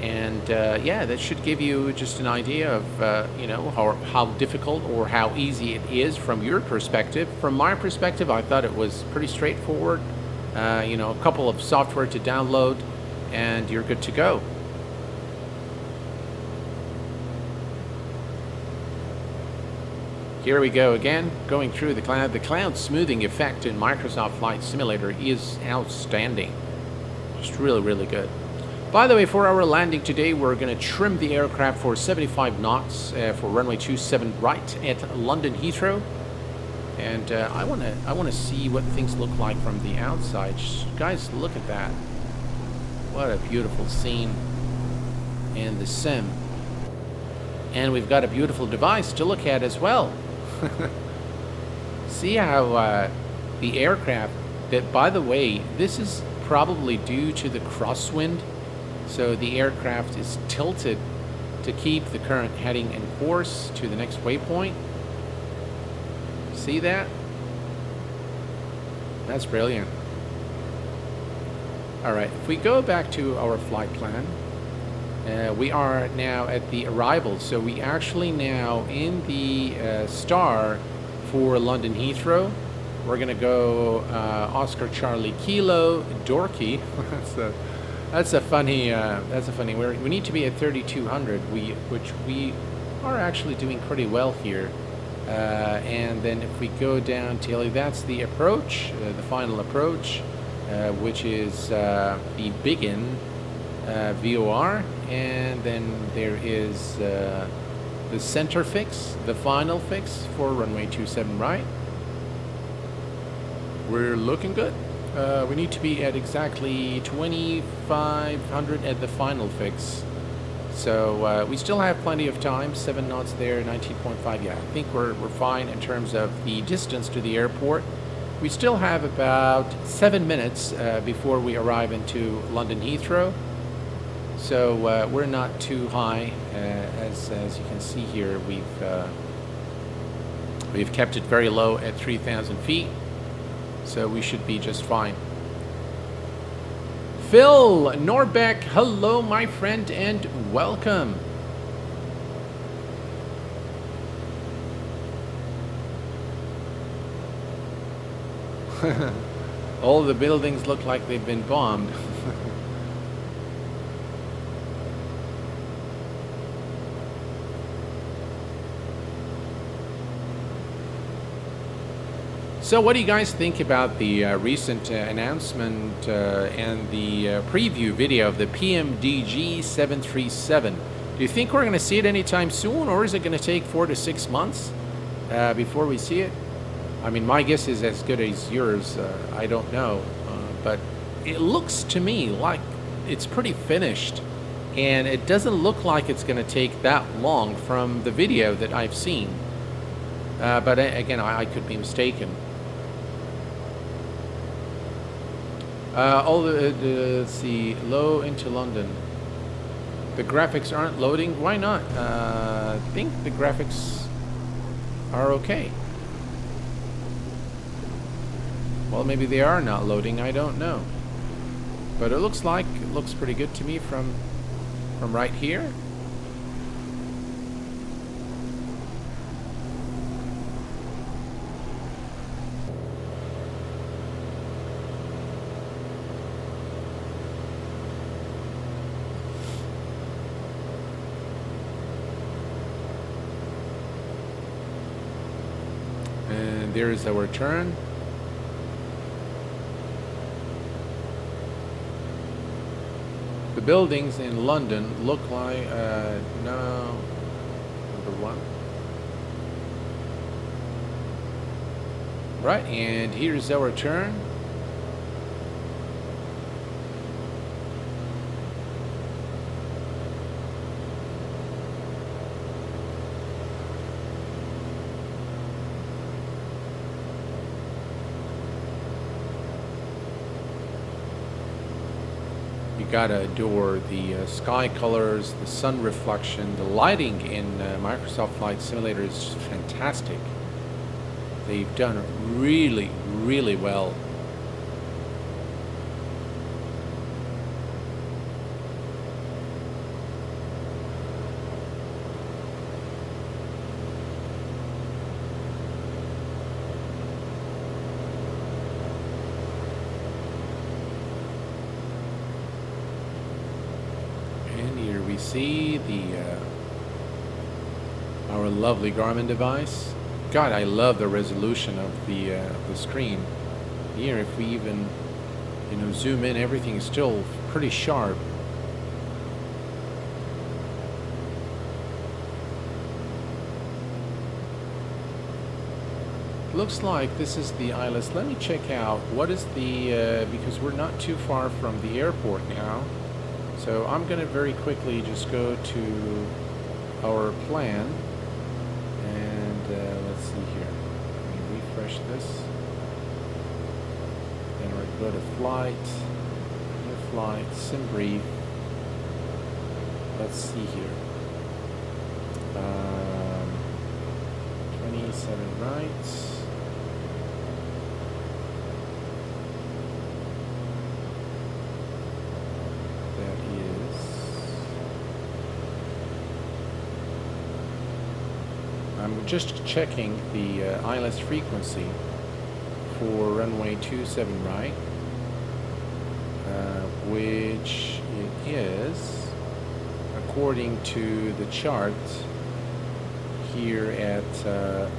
And yeah, that should give you just an idea of you know, how difficult or how easy it is from your perspective. From my perspective, I thought it was pretty straightforward. You know, a couple of software to download, and you're good to go. Here we go again, going through the cloud. The cloud smoothing effect in Microsoft Flight Simulator is outstanding. Just really, really good. By the way, for our landing today, we're going to trim the aircraft for 75 knots for runway 27 right at London Heathrow. And I want to see what things look like from the outside. Guys, look at that. What a beautiful scene in the sim. And we've got a beautiful device to look at as well. See how the aircraft, that by the way, this is probably due to the crosswind. So the aircraft is tilted to keep the current heading and course to the next waypoint. See that? That's brilliant. All right, if we go back to our flight plan, we are now at the arrival. So we actually now in the star for London Heathrow. We're gonna go Oscar Charlie Kilo Dorky. That's a funny word. We need to be at 3200, which we are actually doing pretty well here. And then if we go down to, that's the approach, the final approach, which is the Biggin VOR, and then there is the center fix, the final fix for runway 27 right. We're looking good. We need to be at exactly 2500 at the final fix. So we still have plenty of time, 7 knots there, 19.5. Yeah, I think we're fine in terms of the distance to the airport. We still have about 7 minutes before we arrive into London Heathrow. So we're not too high, as you can see here. We've kept it very low at 3,000 feet. So we should be just fine. Phil Norbeck, hello my friend and welcome. All the buildings look like they've been bombed. So what do you guys think about the recent announcement and the preview video of the PMDG 737? Do you think we're going to see it anytime soon, or is it going to take 4 to 6 months before we see it? I mean, my guess is as good as yours. I don't know. But it looks to me like it's pretty finished. And it doesn't look like it's going to take that long from the video that I've seen. But again, I could be mistaken. Let's see, low into London. The graphics aren't loading. Why not? I think the graphics are okay. Well, maybe they are not loading. I don't know. But it looks pretty good to me from right here. And there's our turn. The buildings in London look like, no, number 1. Right, and here's our turn. gotta adore the sky colors, the sun reflection, the lighting in Microsoft Flight Simulator is just fantastic. They've done really, really well. See our lovely Garmin device. God, I love the resolution of the screen. Here, if we even, zoom in, everything is still pretty sharp. Looks like this is the ILS. Let me check out what is the because we're not too far from the airport now. So I'm going to very quickly just go to our plan, and let's see here. Let me refresh this. Then we'll go to flight, new flight, sim brief. Let's see here. 27 right. I'm just checking the ILS frequency for runway 27 right, which it is, according to the chart here at the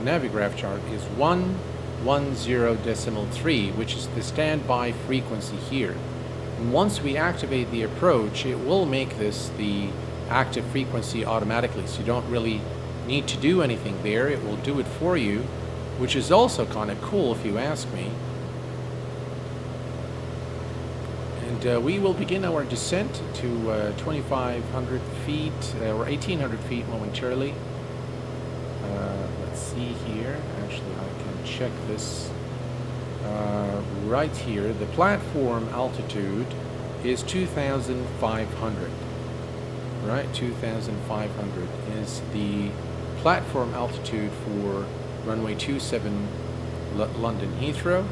Navigraph chart, is 110.3, which is the standby frequency here. And once we activate the approach, it will make this the active frequency automatically, so you don't really need to do anything there. It will do it for you, which is also kind of cool if you ask me. And we will begin our descent to 2,500 feet or 1,800 feet momentarily. Let's see here. Actually, I can check this right here. The platform altitude is 2,500. Right, 2,500 is the platform altitude for runway 27 London Heathrow.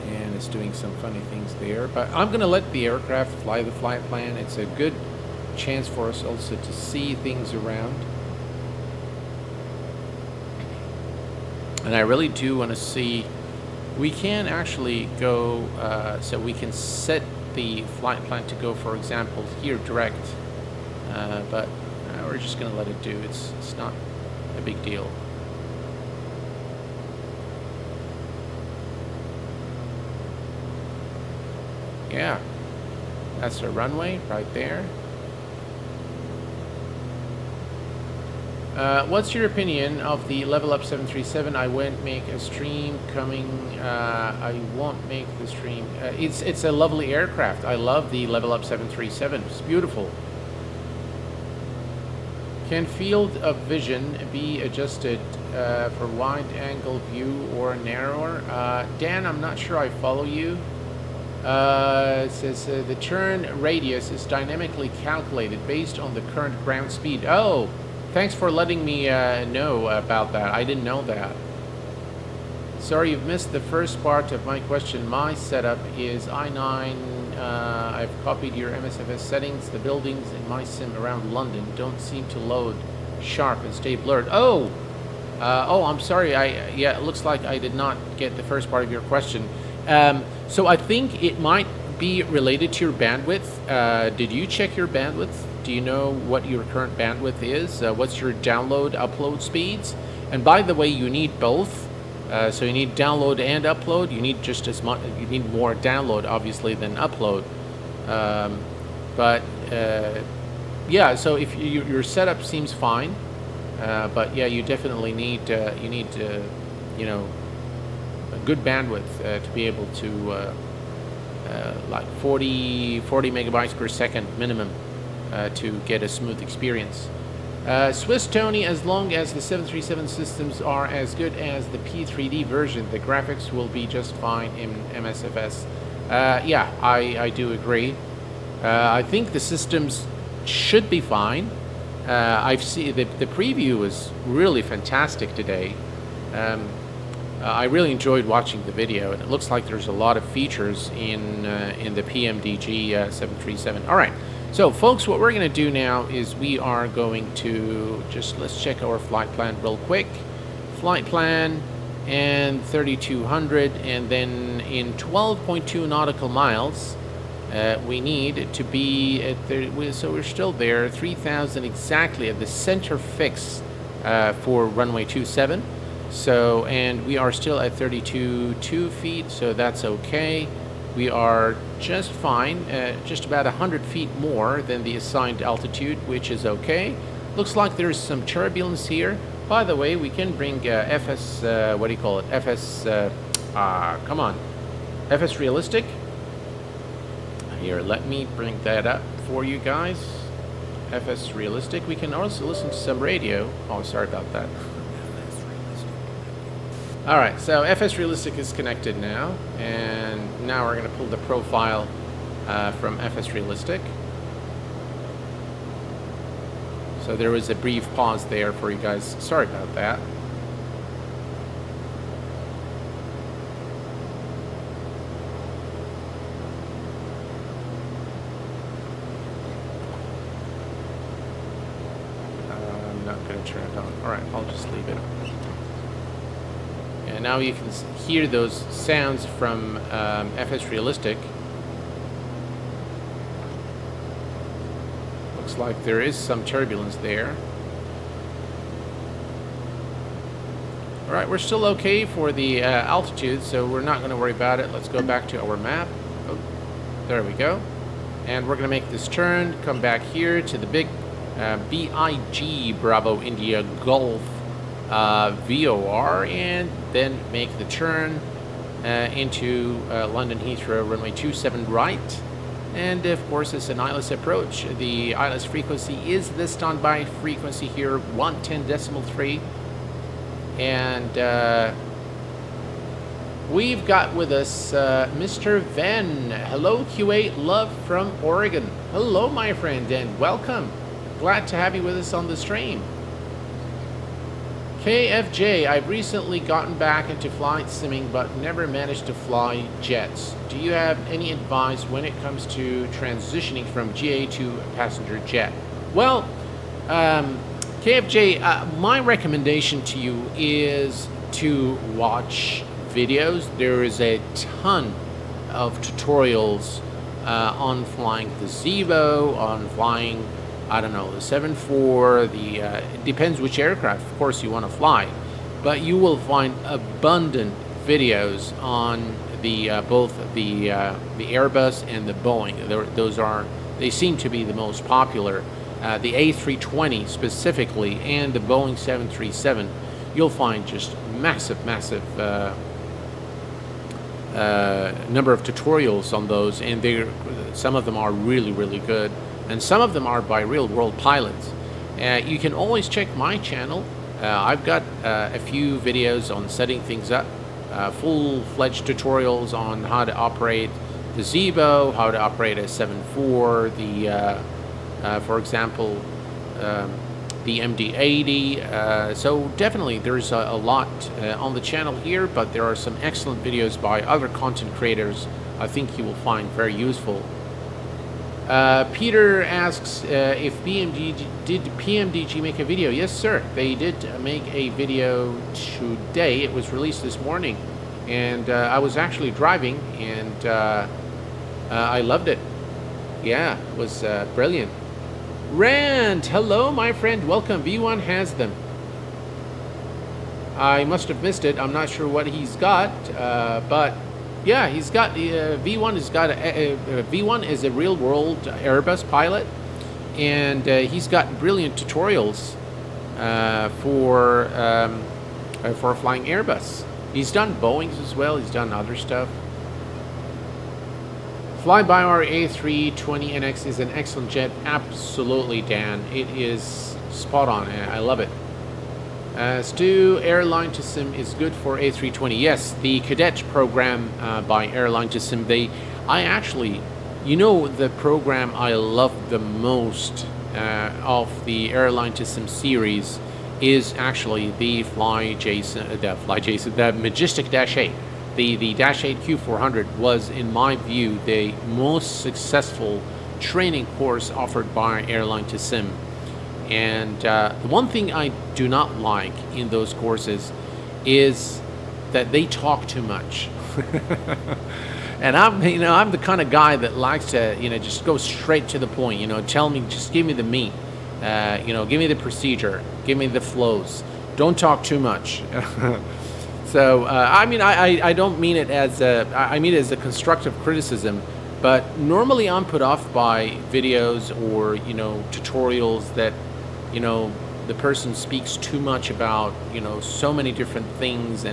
And it's doing some funny things there, but I'm going to let the aircraft fly the flight plan. It's a good chance for us also to see things around. And I really do want to see. We can actually go, so we can set the flight plan to go, for example, here direct, but we're just going to let it do. It's not a big deal. Yeah, that's the runway right there. What's your opinion of the Level Up 737? I won't make a stream coming. I won't make the stream. It's a lovely aircraft. I love the Level Up 737. It's beautiful. Can field of vision be adjusted for wide angle view or narrower? Dan, I'm not sure I follow you. It says the turn radius is dynamically calculated based on the current ground speed. Oh. Thanks for letting me know about that. I didn't know that. Sorry, you've missed the first part of my question. My setup is I9. I've copied your MSFS settings. The buildings in my sim around London don't seem to load sharp and stay blurred. Oh, I'm sorry. Yeah, it looks like I did not get the first part of your question. So I think it might be related to your bandwidth. Did you check your bandwidth? Do you know what your current bandwidth is? What's your download, upload speeds? And by the way, you need both. So you need download and upload. You need just as much. You need more download, obviously, than upload. Yeah. So if your setup seems fine, but yeah, you definitely need a good bandwidth to be able to like 40 megabytes per second minimum to get a smooth experience. Swiss Tony, as long as the 737 systems are as good as the P3D version, the graphics will be just fine in MSFS. Yeah, I do agree. I think the systems should be fine. I've seen the preview was really fantastic today. I really enjoyed watching the video, and it looks like there's a lot of features in the PMDG 737. All right. So, folks, what we're going to do now is we are going to let's check our flight plan real quick. Flight plan and 3,200, and then in 12.2 nautical miles, we need to be at so we're still there, 3,000 exactly at the center fix for runway 27. So, and we are still at 32.2 feet, so that's okay. We are just fine, just about 100 feet more than the assigned altitude, which is okay. Looks like there's some turbulence here. By the way, we can bring FS, what do you call it? FS, come on. FS Realistic. Here, let me bring that up for you guys. FS Realistic. We can also listen to some radio. Oh, sorry about that. Alright, so FS Realistic is connected now, and now we're going to pull the profile from FS Realistic. So there was a brief pause there for you guys. Sorry about that. I'm not going to turn it on. Alright, I'll just leave it. And now you can hear those sounds from FS Realistic. Looks like there is some turbulence there. Alright, we're still okay for the altitude, so we're not going to worry about it. Let's go back to our map. Oh, there we go. And we're going to make this turn, come back here to the big BIG Bravo India Golf VOR, and then make the turn into London Heathrow runway 27 right. And of course, it's an ILS approach. The ILS frequency is the standby frequency here, 110.3. And we've got with us Mr. Venn. Hello, Q8 Love from Oregon. Hello, my friend, and welcome. Glad to have you with us on the stream. KFJ, I've recently gotten back into flight simming but never managed to fly jets. Do you have any advice when it comes to transitioning from GA to a passenger jet? Well, KFJ, my recommendation to you is to watch videos. There is a ton of tutorials on flying the Zebo, on flying, I don't know, the 747, it depends which aircraft, of course, you want to fly. But you will find abundant videos on both the Airbus and the Boeing. They seem to be the most popular. The A320 specifically and the Boeing 737, you'll find just massive number of tutorials on those, and some of them are really good. And some of them are by real-world pilots. You can always check my channel. I've got a few videos on setting things up, full-fledged tutorials on how to operate the Zebo, how to operate a 747, for example, the MD-80. So definitely there's a lot on the channel here, but there are some excellent videos by other content creators I think you will find very useful. Peter asks if did PMDG make a video? Yes, sir. They did make a video today. It was released this morning, and I was actually driving, and I loved it. Yeah, it was brilliant. Rand, hello, my friend. Welcome. V1 has them. I must have missed it. I'm not sure what he's got, but. Yeah, he's got V1 has got V1 is a real-world Airbus pilot, and he's got brilliant tutorials for flying Airbus. He's done Boeings as well. He's done other stuff. Fly-by-wire A320NX is an excellent jet. Absolutely, Dan. It is spot on. I love it. Stu, Airline to Sim is good for A320. Yes, the cadet program by Airline to Sim. I actually, you know, the program I love the most of the Airline to Sim series is actually the the Majestic Dash 8. The Dash 8 Q400 was, in my view, the most successful training course offered by Airline to Sim. And the one thing I do not like in those courses is that they talk too much. And I'm the kind of guy that likes to, just go straight to the point. Tell me, just give me the meat. Give me the procedure, give me the flows. Don't talk too much. So I don't mean it as I mean it as a constructive criticism. But normally I'm put off by videos or tutorials that the person speaks too much about so many different things,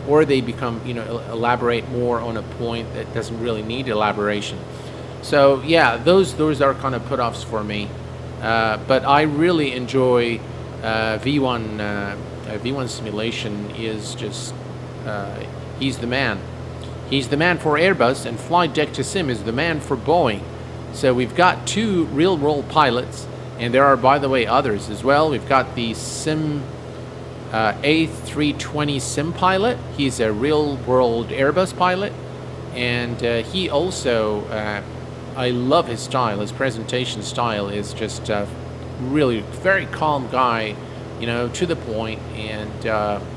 or they become elaborate more on a point that doesn't really need elaboration. So yeah, those are kind of put-offs for me. But I really enjoy V1. V1 simulation is just he's the man. He's the man for Airbus, and Flight Deck to Sim is the man for Boeing. So we've got two real-world pilots, and there are, by the way, others as well. We've got the Sim A320 Sim pilot. He's a real-world Airbus pilot, and he also, I love his style. His presentation style is just really very calm guy, to the point, and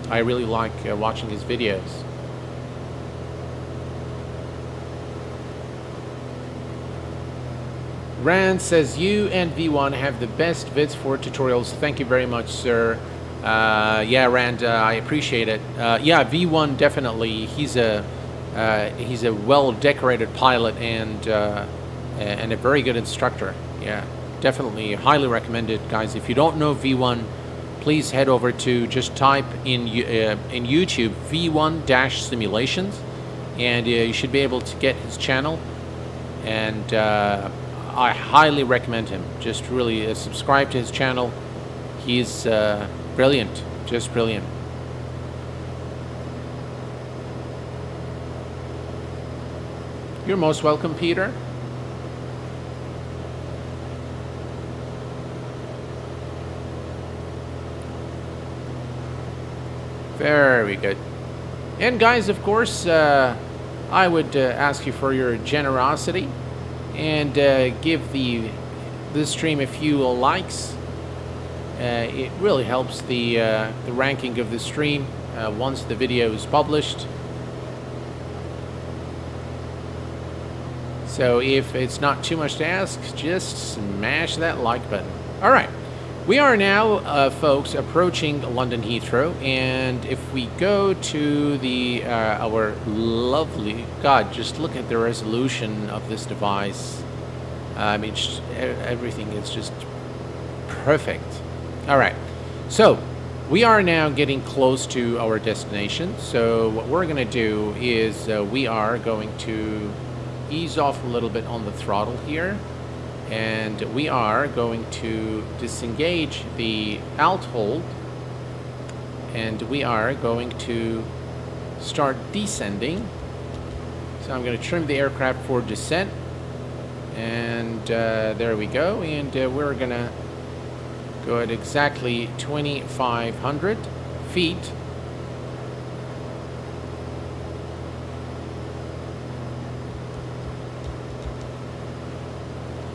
I really like watching his videos. Rand says, you and V1 have the best vids for tutorials. Thank you very much, sir. Yeah, Rand, I appreciate it. Yeah, V1 definitely. He's a well-decorated pilot and a very good instructor. Yeah, definitely, highly recommended, guys. If you don't know V1, please head over to, just type in YouTube V1-simulations, and you should be able to get his channel. And I highly recommend him. Just really subscribe to his channel. He's brilliant, just brilliant. You're most welcome, Peter. Very good. And guys, of course, I would ask you for your generosity and give this stream a few likes. It really helps the ranking of the stream once the video is published. So if it's not too much to ask, just smash that like button. All right. We are now, folks, approaching London Heathrow, and if we go to our lovely, God, just look at the resolution of this device. I mean, everything is just perfect. All right, so we are now getting close to our destination. So what we're going to do is we are going to ease off a little bit on the throttle here. And we are going to disengage the alt hold, and we are going to start descending. So I'm going to trim the aircraft for descent, and there we go. And we're going to go at exactly 2,500 feet.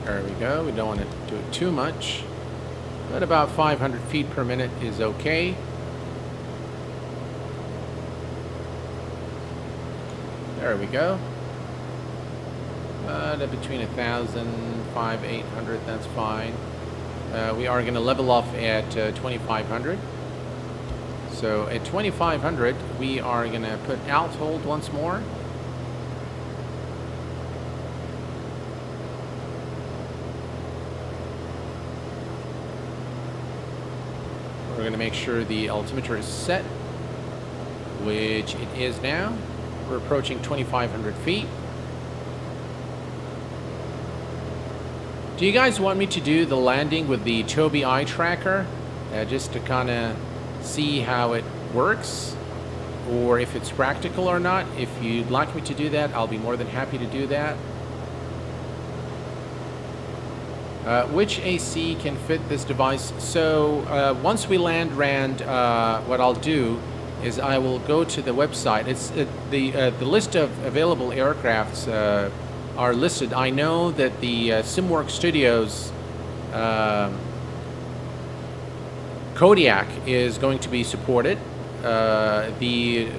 There we go. We don't want to do it too much, but about 500 feet per minute is okay. There we go. Between 1,000, 500, 800, that's fine. We are going to level off at 2,500. So at 2,500, we are going to put alt hold once more. We're going to make sure the altimeter is set, which it is now. We're approaching 2,500 feet. Do you guys want me to do the landing with the Tobii eye tracker? just to kind of see how it works or if it's practical or not. If you'd like me to do that, I'll be more than happy to do that. Which AC can fit this device? So once we land Rand, what I'll do is I will go to the website. It's the list of available aircrafts are listed. I know that the SimWorks Studios Kodiak is going to be supported. The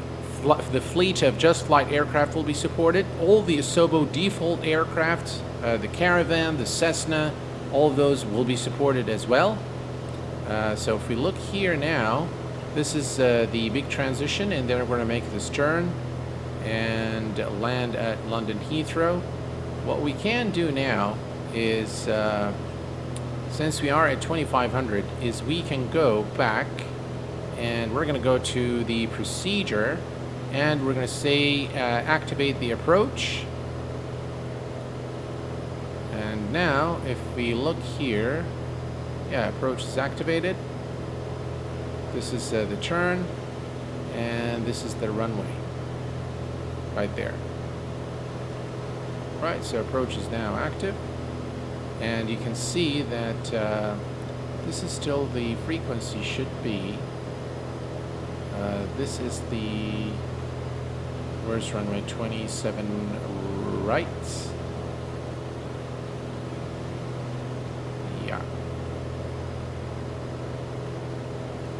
fleet of JustFlight aircraft will be supported. All the Asobo default aircraft, the Caravan, the Cessna, all of those will be supported as well. So if we look here now, this is the big transition, and then we're going to make this turn and land at London Heathrow. What we can do now is, since we are at 2500, is we can go back and we're going to go to the procedure and we're going to say activate the approach. And now if we look here, yeah, approach is activated. This is the turn, and this is the runway right there. Right, so approach is now active, and you can see that this is still the frequency should be. This is the, where's runway 27 right? Yeah.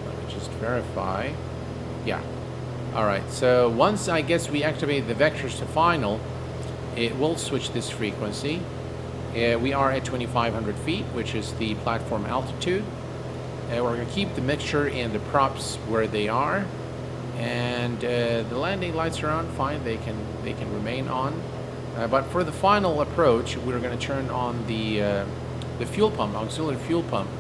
Let me just verify. Yeah. Alright, so once I guess we activate the vectors to final, it will switch this frequency. We are at 2,500 feet, which is the platform altitude. We're going to keep the mixture and the props where they are, and the landing lights are on. Fine, they can remain on. But for the final approach, we're going to turn on the fuel pump, auxiliary fuel pump.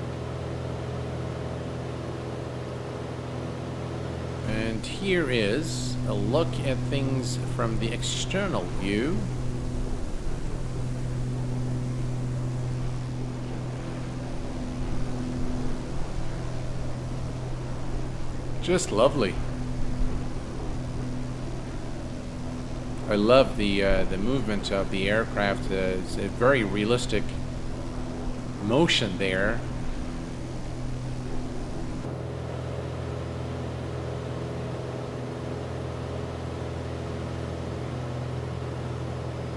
And here is a look at things from the external view. Just lovely. I love the movement of the aircraft. It's a very realistic motion there.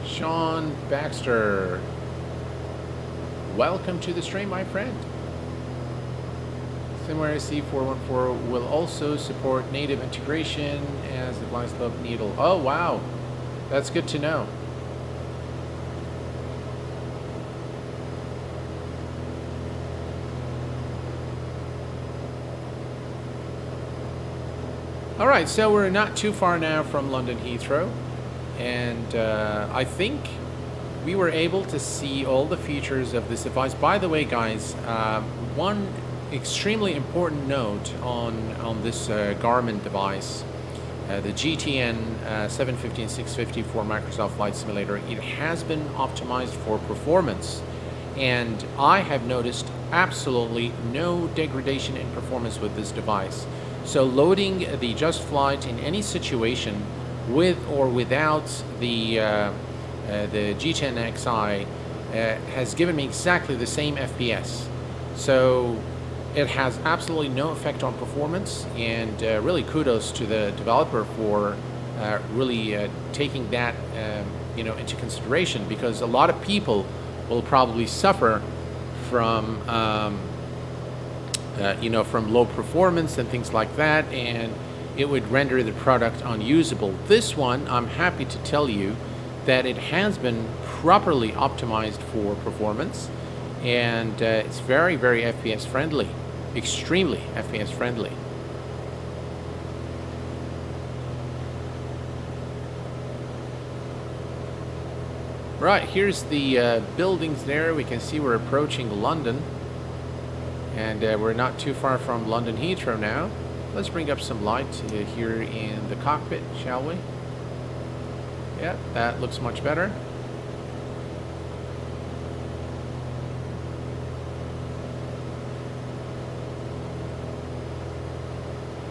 Sean Baxter, welcome to the stream, my friend. SimWare C414 will also support native integration as the blind slope needle. Oh wow, that's good to know. All right, so we're not too far now from London Heathrow, and I think we were able to see all the features of this device. By the way, guys, one extremely important note on this Garmin device, the GTN 750 and 650 for Microsoft Flight Simulator, it has been optimized for performance, and I have noticed absolutely no degradation in performance with this device. So loading the JustFlight in any situation with or without the GTNXi has given me exactly the same FPS. So it has absolutely no effect on performance, and really kudos to the developer for really taking that into consideration, because a lot of people will probably suffer from from low performance and things like that, and it would render the product unusable. This one, I'm happy to tell you that it has been properly optimized for performance, and it's very, very FPS friendly. Extremely FPS friendly. Right, here's the buildings there. We can see we're approaching London, and we're not too far from London Heathrow now. Let's bring up some light here in the cockpit, shall we? Yeah, that looks much better.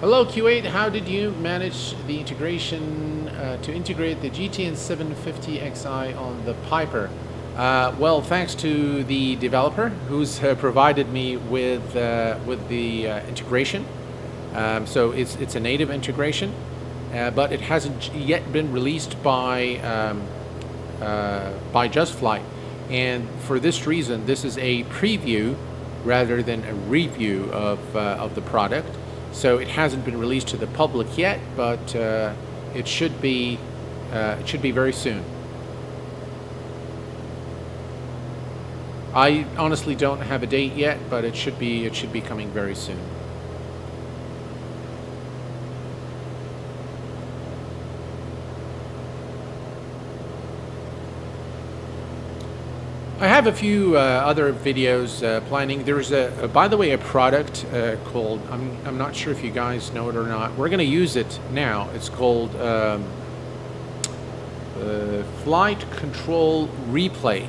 Hello Q8, how did you manage the integration to integrate the GTN 750Xi on the Piper? Well, thanks to the developer who's provided me with the integration. So it's a native integration, but it hasn't yet been released by JustFlight. And for this reason, this is a preview rather than a review of the product. So it hasn't been released to the public yet, but it should be very soon. I honestly don't have a date yet, but it should be coming very soon. I have a few other videos planning. There's by the way, a product called, I'm not sure if you guys know it or not. We're going to use it now. It's called Flight Control Replay.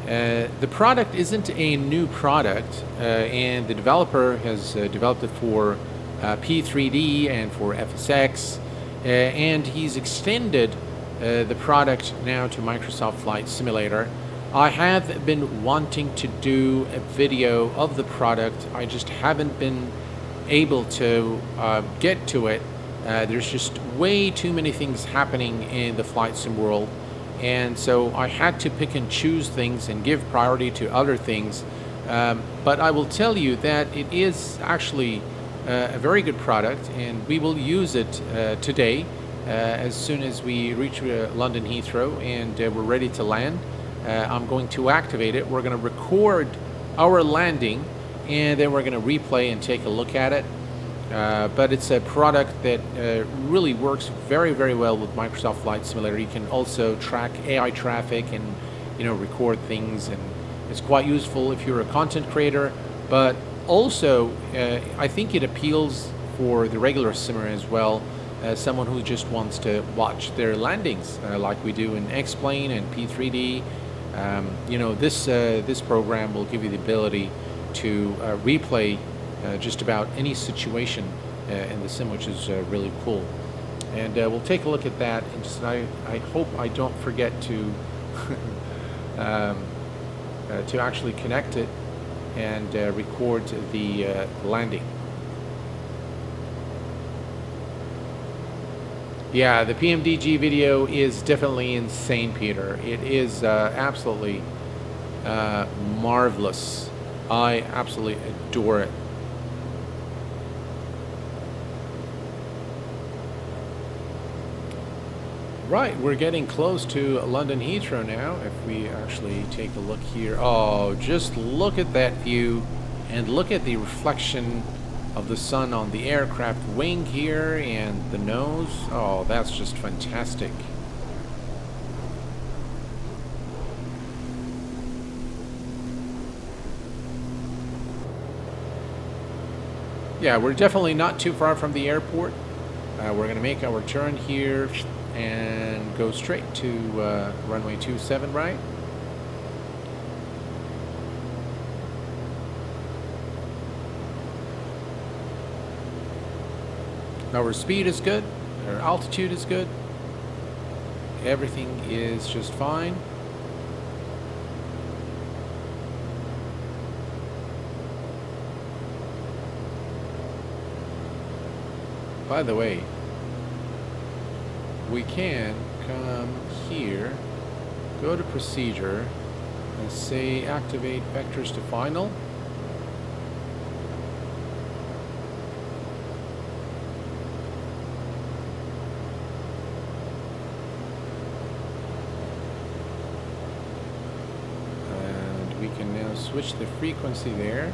The product isn't a new product, and the developer has developed it for P3D and for FSX, and he's extended the product now to Microsoft Flight Simulator. I have been wanting to do a video of the product. I just haven't been able to get to it. There's just way too many things happening in the flight sim world, and so I had to pick and choose things and give priority to other things. But I will tell you that it is actually a very good product, and we will use it today as soon as we reach London Heathrow and we're ready to land. I'm going to activate it. We're going to record our landing, and then we're going to replay and take a look at it. But it's a product that really works very, very well with Microsoft Flight Simulator. You can also track AI traffic and, you know, record things, and it's quite useful if you're a content creator. But also, I think it appeals for the regular simmer as well, someone who just wants to watch their landings, like we do in X-Plane and P3D. You know, this program will give you the ability to replay just about any situation in the sim, which is really cool. And we'll take a look at that. And just, I hope I don't forget to to actually connect it and record the landing. Yeah, the PMDG video is definitely insane, Peter. It is absolutely marvelous. I absolutely adore it. Right, we're getting close to London Heathrow now. If we actually take a look here. Oh, just look at that view, and look at the reflection of the sun on the aircraft wing here and the nose. Oh, that's just fantastic. Yeah, we're definitely not too far from the airport. We're going to make our turn here and go straight to runway 27, right? Our speed is good, our altitude is good, everything is just fine. By the way, we can come here, go to procedure, and say activate vectors to final. We can now switch the frequency there.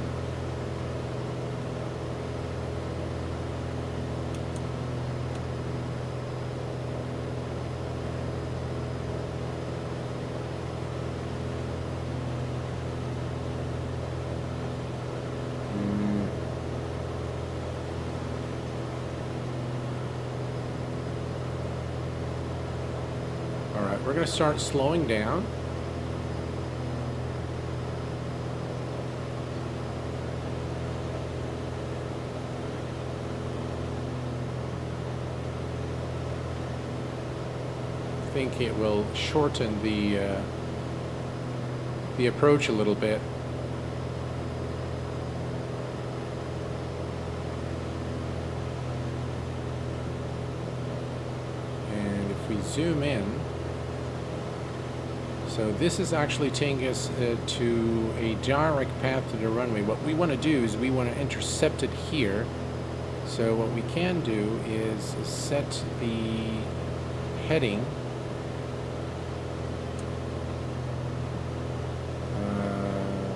All right, we're going to start slowing down. think it will shorten the approach a little bit. And if we zoom in, so this is actually taking us to a direct path to the runway. What we want to do is we want to intercept it here. So what we can do is set the heading.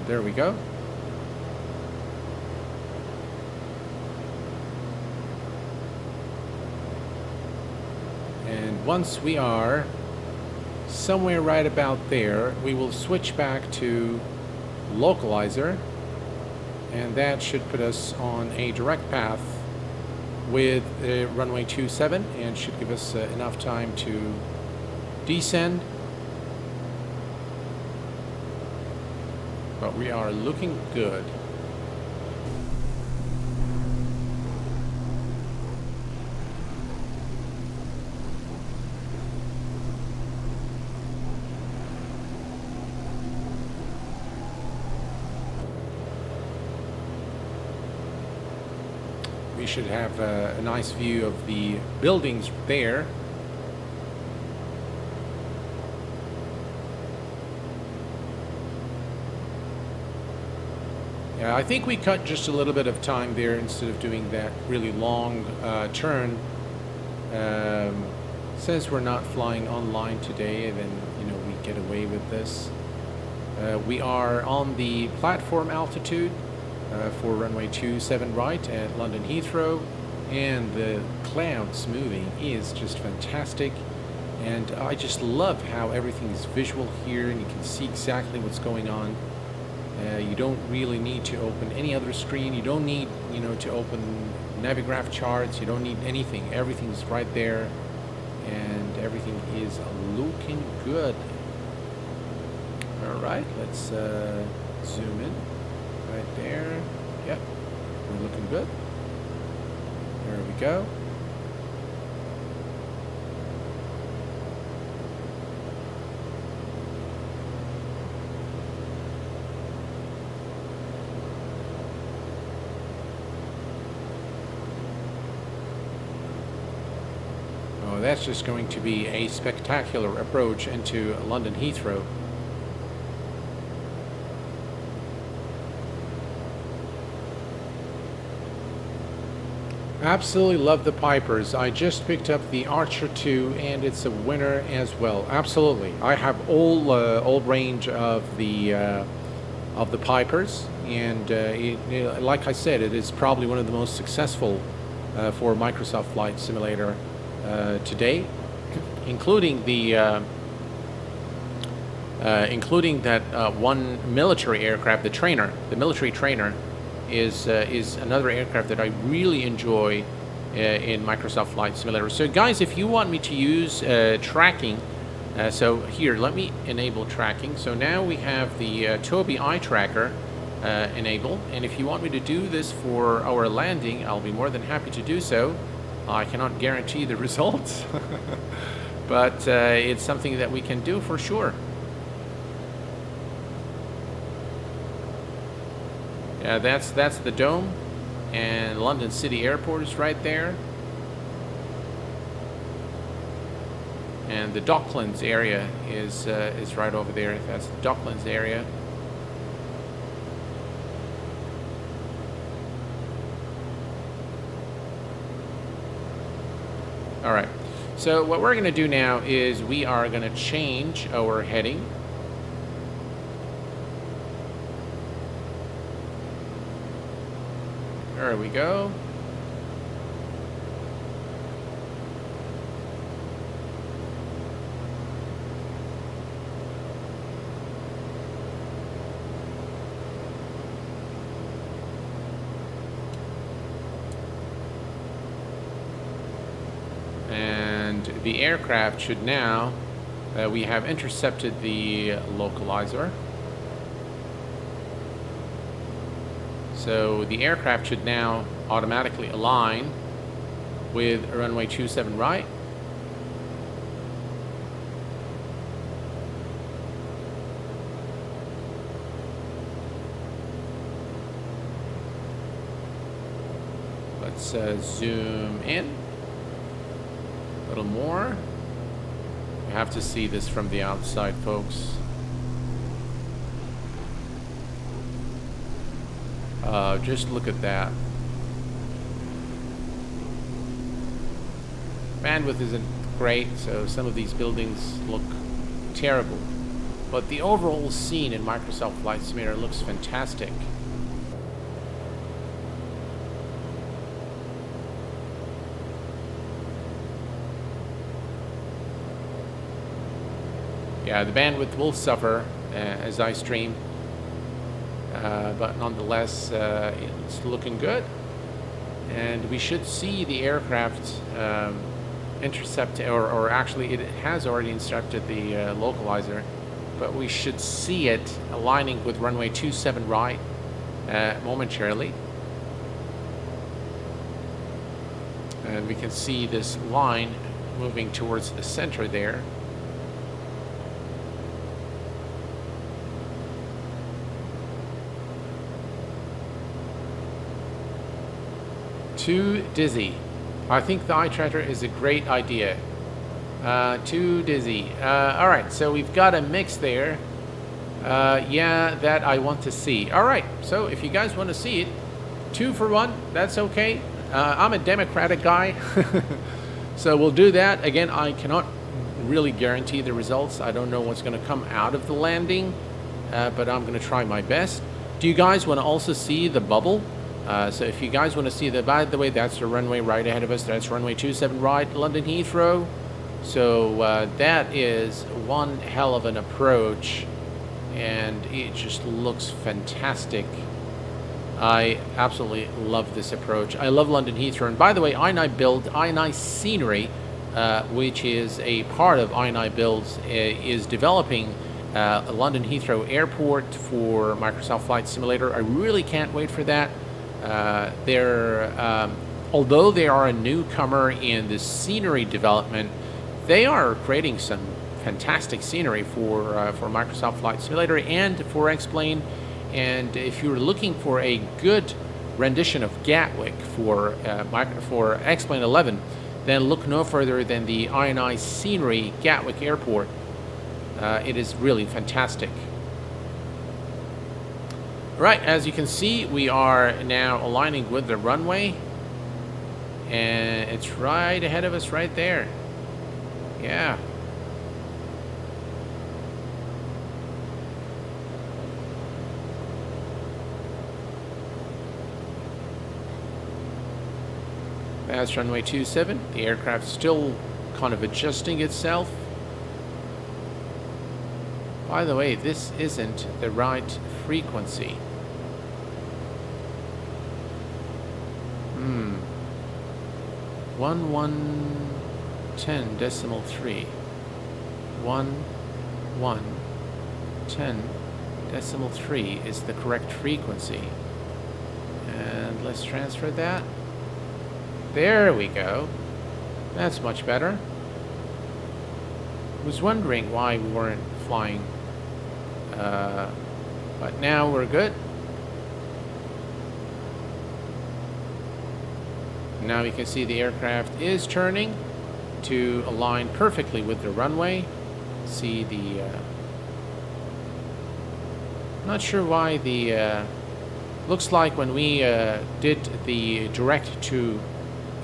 There we go. And once we are somewhere right about there, we will switch back to localizer, and that should put us on a direct path with runway 27 and should give us enough time to descend. But we are looking good. We should have a nice view of the buildings there. Yeah, I think we cut just a little bit of time there instead of doing that really long turn. Since we're not flying online today, then we get away with this. We are on the platform altitude for runway 27 right at London Heathrow, and the cloud smoothing is just fantastic, and I just love how everything is visual here and you can see exactly what's going on. You don't really need to open any other screen. You don't need to open Navigraph charts. You don't need anything. Everything's right there and everything is looking good. All right, let's zoom in. Right there. Yep, we're looking good. There we go. Oh, that's just going to be a spectacular approach into London Heathrow. Absolutely love the Pipers. I just picked up the Archer 2 and it's a winner as well. Absolutely. I have all range of the Pipers, and like I said, it is probably one of the most successful for Microsoft Flight Simulator today, including that one military aircraft, the Trainer, the military Trainer. Is another aircraft that I really enjoy in Microsoft Flight Simulator. So guys, if you want me to use tracking, so here, let me enable tracking. So now we have the Tobii eye tracker enabled, and if you want me to do this for our landing, I'll be more than happy to do so. I cannot guarantee the results, but it's something that we can do for sure. Yeah, that's the dome, and London City Airport is right there, and the Docklands area is right over there. That's the Docklands area. All right. So what we're going to do now is we are going to change our heading. There we go. And the aircraft should now, we have intercepted the localizer. So the aircraft should now automatically align with runway 27 right. Let's zoom in a little more. You have to see this from the outside, folks. Just look at that. Bandwidth isn't great, so some of these buildings look terrible. But the overall scene in Microsoft Flight Simulator looks fantastic. Yeah, the bandwidth will suffer as I stream, but nonetheless, it's looking good. And we should see the aircraft intercept, or actually it has already intercepted the localizer, but we should see it aligning with runway 27 right momentarily. And we can see this line moving towards the center there. Too dizzy. I think the eye tracker is a great idea. Too dizzy. All right, so we've got a mix there. Yeah, that I want to see. All right, so if you guys want to see it, 2 for 1, that's okay. I'm a Democratic guy, so we'll do that. Again, I cannot really guarantee the results. I don't know what's going to come out of the landing, but I'm going to try my best. Do you guys want to also see the bubble? So if you guys want to see the, by the way, that's the runway right ahead of us. That's runway 27 right, London Heathrow. So that is one hell of an approach, and it just looks fantastic. I absolutely love this approach. I love London Heathrow. And by the way, I9 Build, I9 Scenery, which is a part of I9 Builds, is developing London Heathrow Airport for Microsoft Flight Simulator. I really can't wait for that. Although they are a newcomer in the scenery development, they are creating some fantastic scenery for Microsoft Flight Simulator and for X-Plane. And if you're looking for a good rendition of Gatwick for X-Plane 11, then look no further than the I9 Scenery Gatwick Airport. It is really fantastic. Right, as you can see, we are now aligning with the runway, and it's right ahead of us right there. Yeah. That's runway 27. The aircraft's still kind of adjusting itself. By the way, this isn't the right frequency. 1110.3. 1110.3 is the correct frequency. And let's transfer that. There we go. That's much better. I was wondering why we weren't flying. But now we're good. Now we can see the aircraft is turning to align perfectly with the runway. See the... not sure why the... looks like when we did the direct to,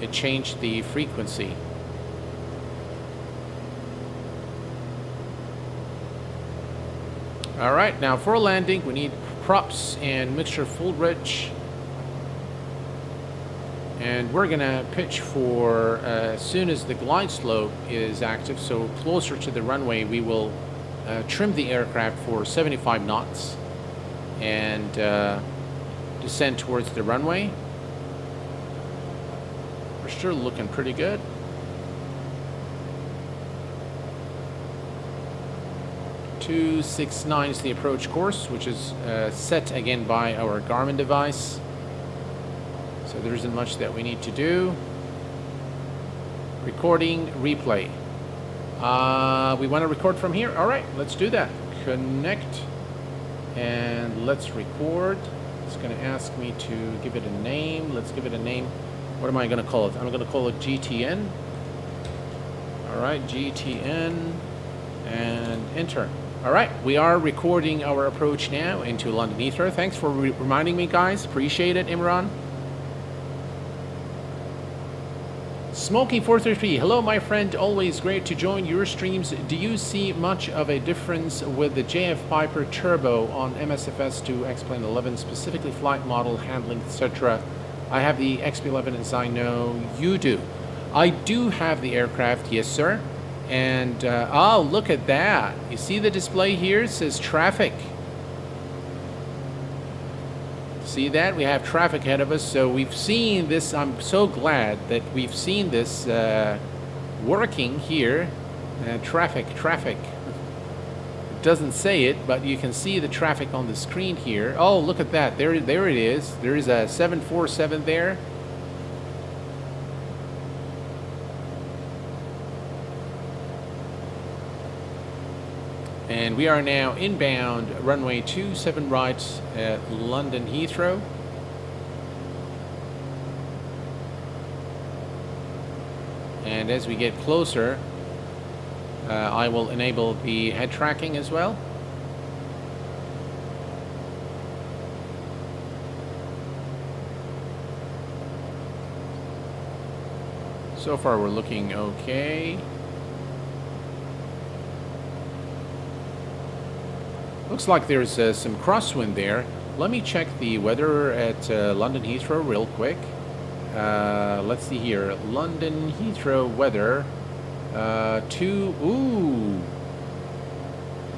it changed the frequency. All right, now for landing, we need props and mixture full rich. And we're gonna pitch for, as soon as the glide slope is active, so closer to the runway, we will trim the aircraft for 75 knots and descend towards the runway. We're still looking pretty good. .269 is the approach course, which is set again by our Garmin device. So there isn't much that we need to do. Recording, replay. We want to record from here? All right, let's do that. Connect, and let's record. It's going to ask me to give it a name. Let's give it a name. What am I going to call it? I'm going to call it GTN. All right, GTN, and enter. All right, we are recording our approach now into London Heathrow. Thanks for reminding me, guys. Appreciate it, Imran. Smoky433, hello, my friend. Always great to join your streams. Do you see much of a difference with the JF Piper Turbo on MSFS to X-Plane 11, specifically flight model, handling, etc.? I have the XP11 as I know you do. I do have the aircraft, yes, sir. And, oh, look at that. You see the display here? It says traffic. See that? We have traffic ahead of us. So we've seen this. I'm so glad that we've seen this working here. Traffic. It doesn't say it, but you can see the traffic on the screen here. Oh, look at that. There it is. There is a 747 there. And we are now inbound runway 27 right at London Heathrow. And as we get closer, I will enable the head tracking as well. So far we're looking okay. Looks like there's some crosswind there. Let me check the weather at London Heathrow real quick. Let's see here. London Heathrow weather. Ooh.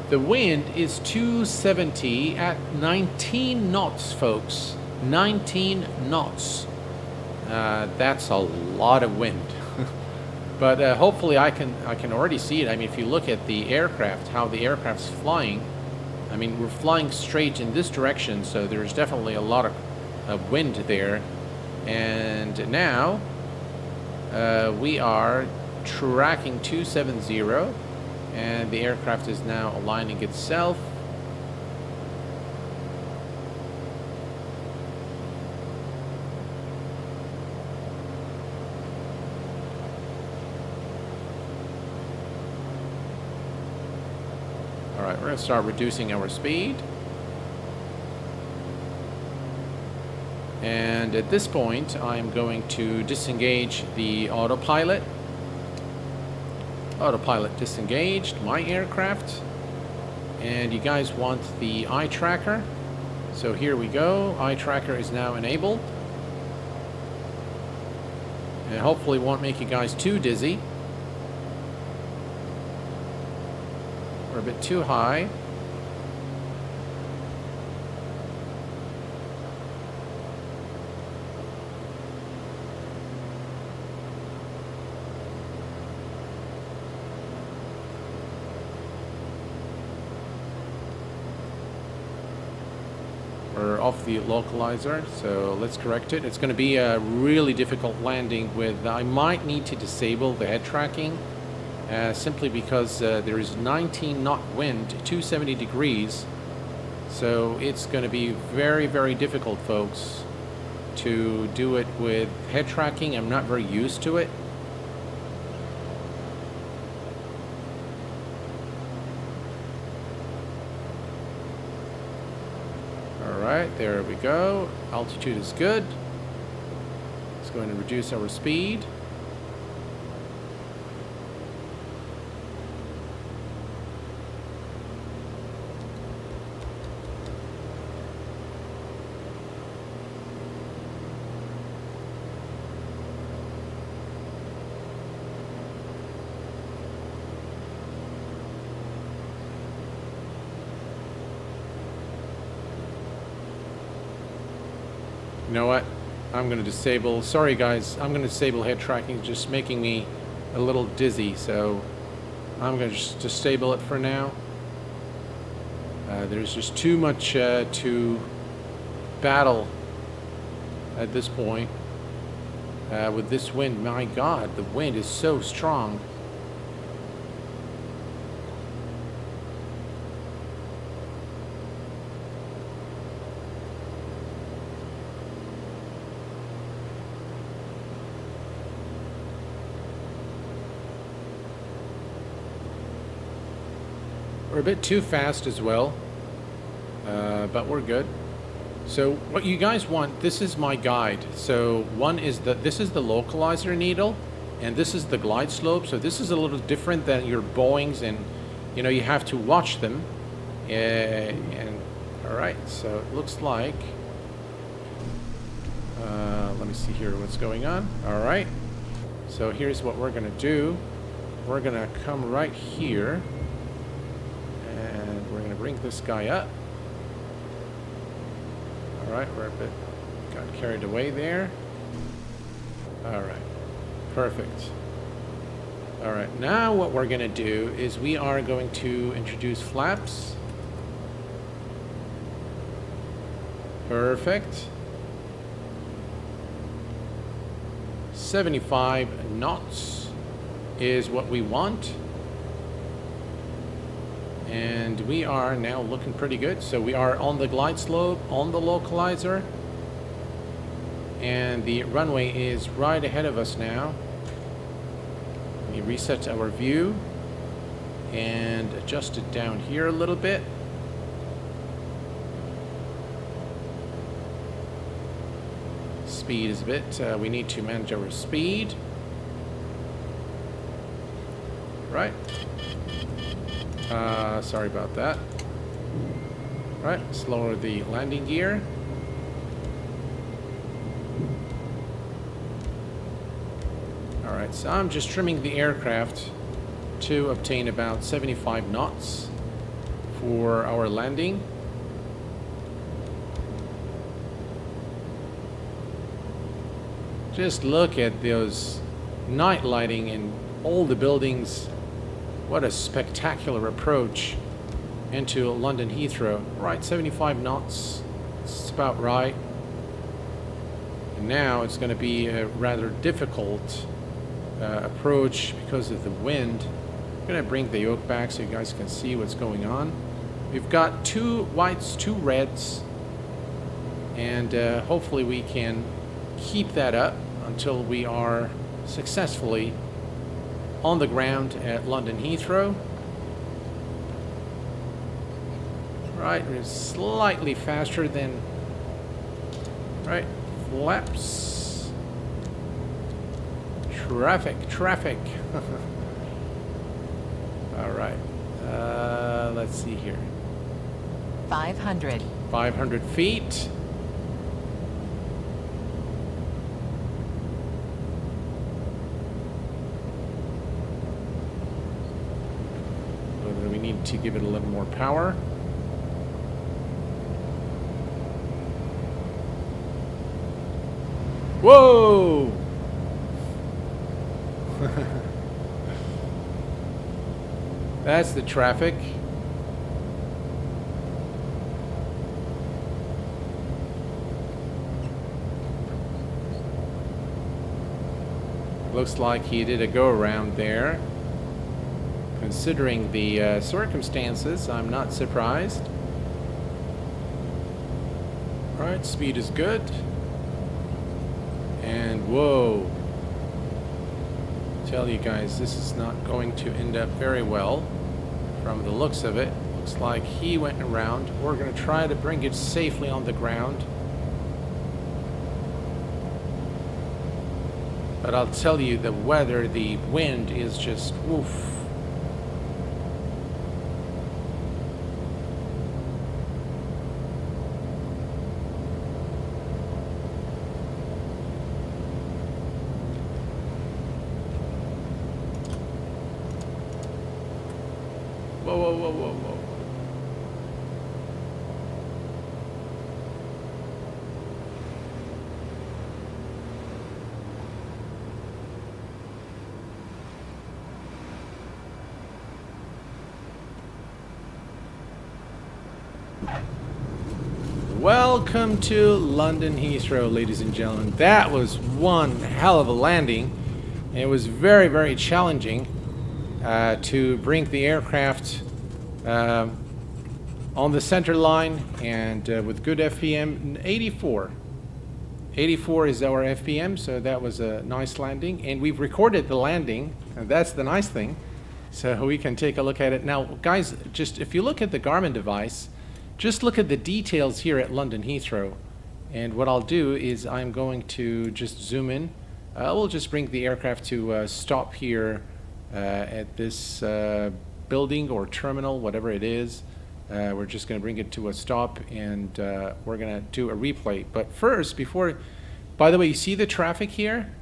The wind is 270 at 19 knots, folks. 19 knots. That's a lot of wind. But hopefully I can already see it. I mean, if you look at the aircraft, how the aircraft's flying, I mean, we're flying straight in this direction, so there's definitely a lot of wind there. And now we are tracking 270, and the aircraft is now aligning itself. All right, we're going to start reducing our speed. And at this point, I'm going to disengage the autopilot. Autopilot disengaged, my aircraft. And you guys want the eye tracker. So here we go. Eye tracker is now enabled. And hopefully won't make you guys too dizzy. We're a bit too high. We're off the localizer, so let's correct it. It's going to be a really difficult landing with, I might need to disable the head tracking. Simply because there is 19 knot wind, 270 degrees. So it's going to be very, very difficult, folks, to do it with head tracking. I'm not very used to it. All right, there we go. Altitude is good. It's going to reduce our speed. You know what? I'm going to disable, sorry guys, I'm going to disable head tracking. It's just making me a little dizzy, so I'm going to just disable it for now. There's just too much to battle at this point with this wind. My God, the wind is so strong. We're a bit too fast as well, but we're good. So what you guys want, this is my guide. So this is the localizer needle, and this is the glide slope. So this is a little different than your Boeings, and you know, you have to watch them. And all right, so it looks like, let me see here what's going on. All right, so here's what we're gonna do. We're gonna come right here, and we're gonna bring this guy up. All right, we're a bit got carried away there. All right, perfect. All right, now what we're gonna do is we are going to introduce flaps. Perfect. 75 knots is what we want. And we are now looking pretty good. So we are on the glide slope, on the localizer. And the runway is right ahead of us now. We reset our view and adjust it down here a little bit. Speed is a bit, we need to manage our speed. Right. Sorry about that. Right, let's lower the landing gear. Alright, so I'm just trimming the aircraft to obtain about 75 knots for our landing. Just look at those night lighting in all the buildings. What a spectacular approach into London Heathrow. Right, 75 knots. It's about right. And now it's going to be a rather difficult approach because of the wind. I'm going to bring the yoke back so you guys can see what's going on. We've got 2 whites, 2 reds, and hopefully we can keep that up until we are successfully on the ground at London Heathrow. Right, we're slightly faster than, right, flaps. Traffic. All right, let's see here. 500. 500 feet. We need to give it a little more power. Whoa! That's the traffic. Looks like he did a go-around there. Considering the circumstances, I'm not surprised. Alright, speed is good. And whoa. Tell you guys, this is not going to end up very well from the looks of it. Looks like he went around. We're going to try to bring it safely on the ground. But I'll tell you, the weather, the wind is just woof. Whoa. Welcome to London Heathrow, ladies and gentlemen. That was one hell of a landing. It was very, very challenging to bring the aircraft on the center line and with good FPM. 84 is our FPM, so that was a nice landing, and we've recorded the landing, and that's the nice thing. So we can take a look at it. Now, guys, just if you look at the Garmin device, just look at the details here at London Heathrow. And what I'll do is I'm going to just zoom in. We'll just bring the aircraft to stop here at this building or terminal, whatever it is. We're just going to bring it to a stop, and we're going to do a replay. But first, by the way, you see the traffic here?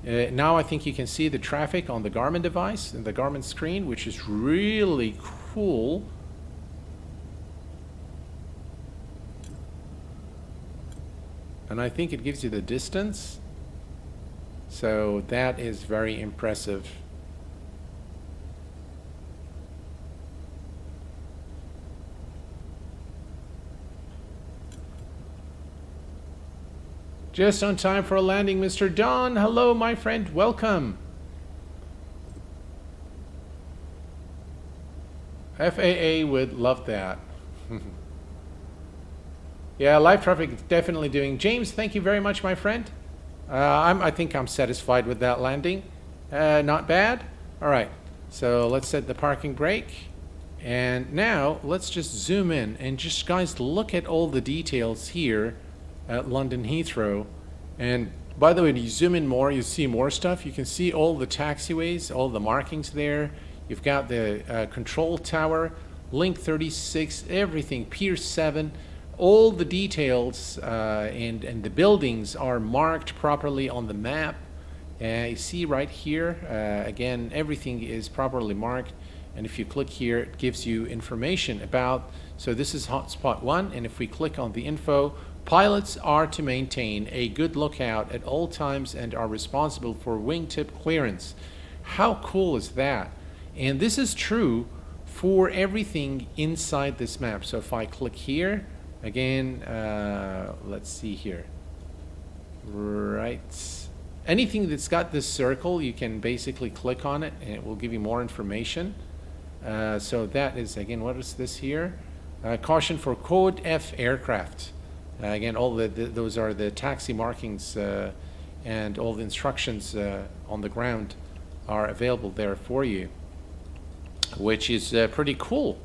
Now I think you can see the traffic on the Garmin device and the Garmin screen, which is really cool. And I think it gives you the distance. So that is very impressive. Just on time for a landing, Mr. Don. Hello, my friend. Welcome. FAA would love that. Yeah, live traffic is definitely doing. James, thank you very much, my friend. I think I'm satisfied with that landing. Not bad. All right. So let's set the parking brake. And now let's just zoom in and just, guys, look at all the details here at London Heathrow. And by the way, when you zoom in more, you see more stuff. You can see all the taxiways, all the markings there. You've got the control tower, Link 36, everything, Pier 7, all the details and the buildings are marked properly on the map. You see right here, again, everything is properly marked. And if you click here, it gives you information about, so this is hotspot 1, and if we click on the info, pilots are to maintain a good lookout at all times and are responsible for wingtip clearance. How cool is that? And this is true for everything inside this map. So if I click here, again, let's see here. Right. Anything that's got this circle, you can basically click on it and it will give you more information. So that is, again, what is this here? Caution for Code F aircraft. Again, all those are the taxi markings and all the instructions on the ground are available there for you, which is pretty cool.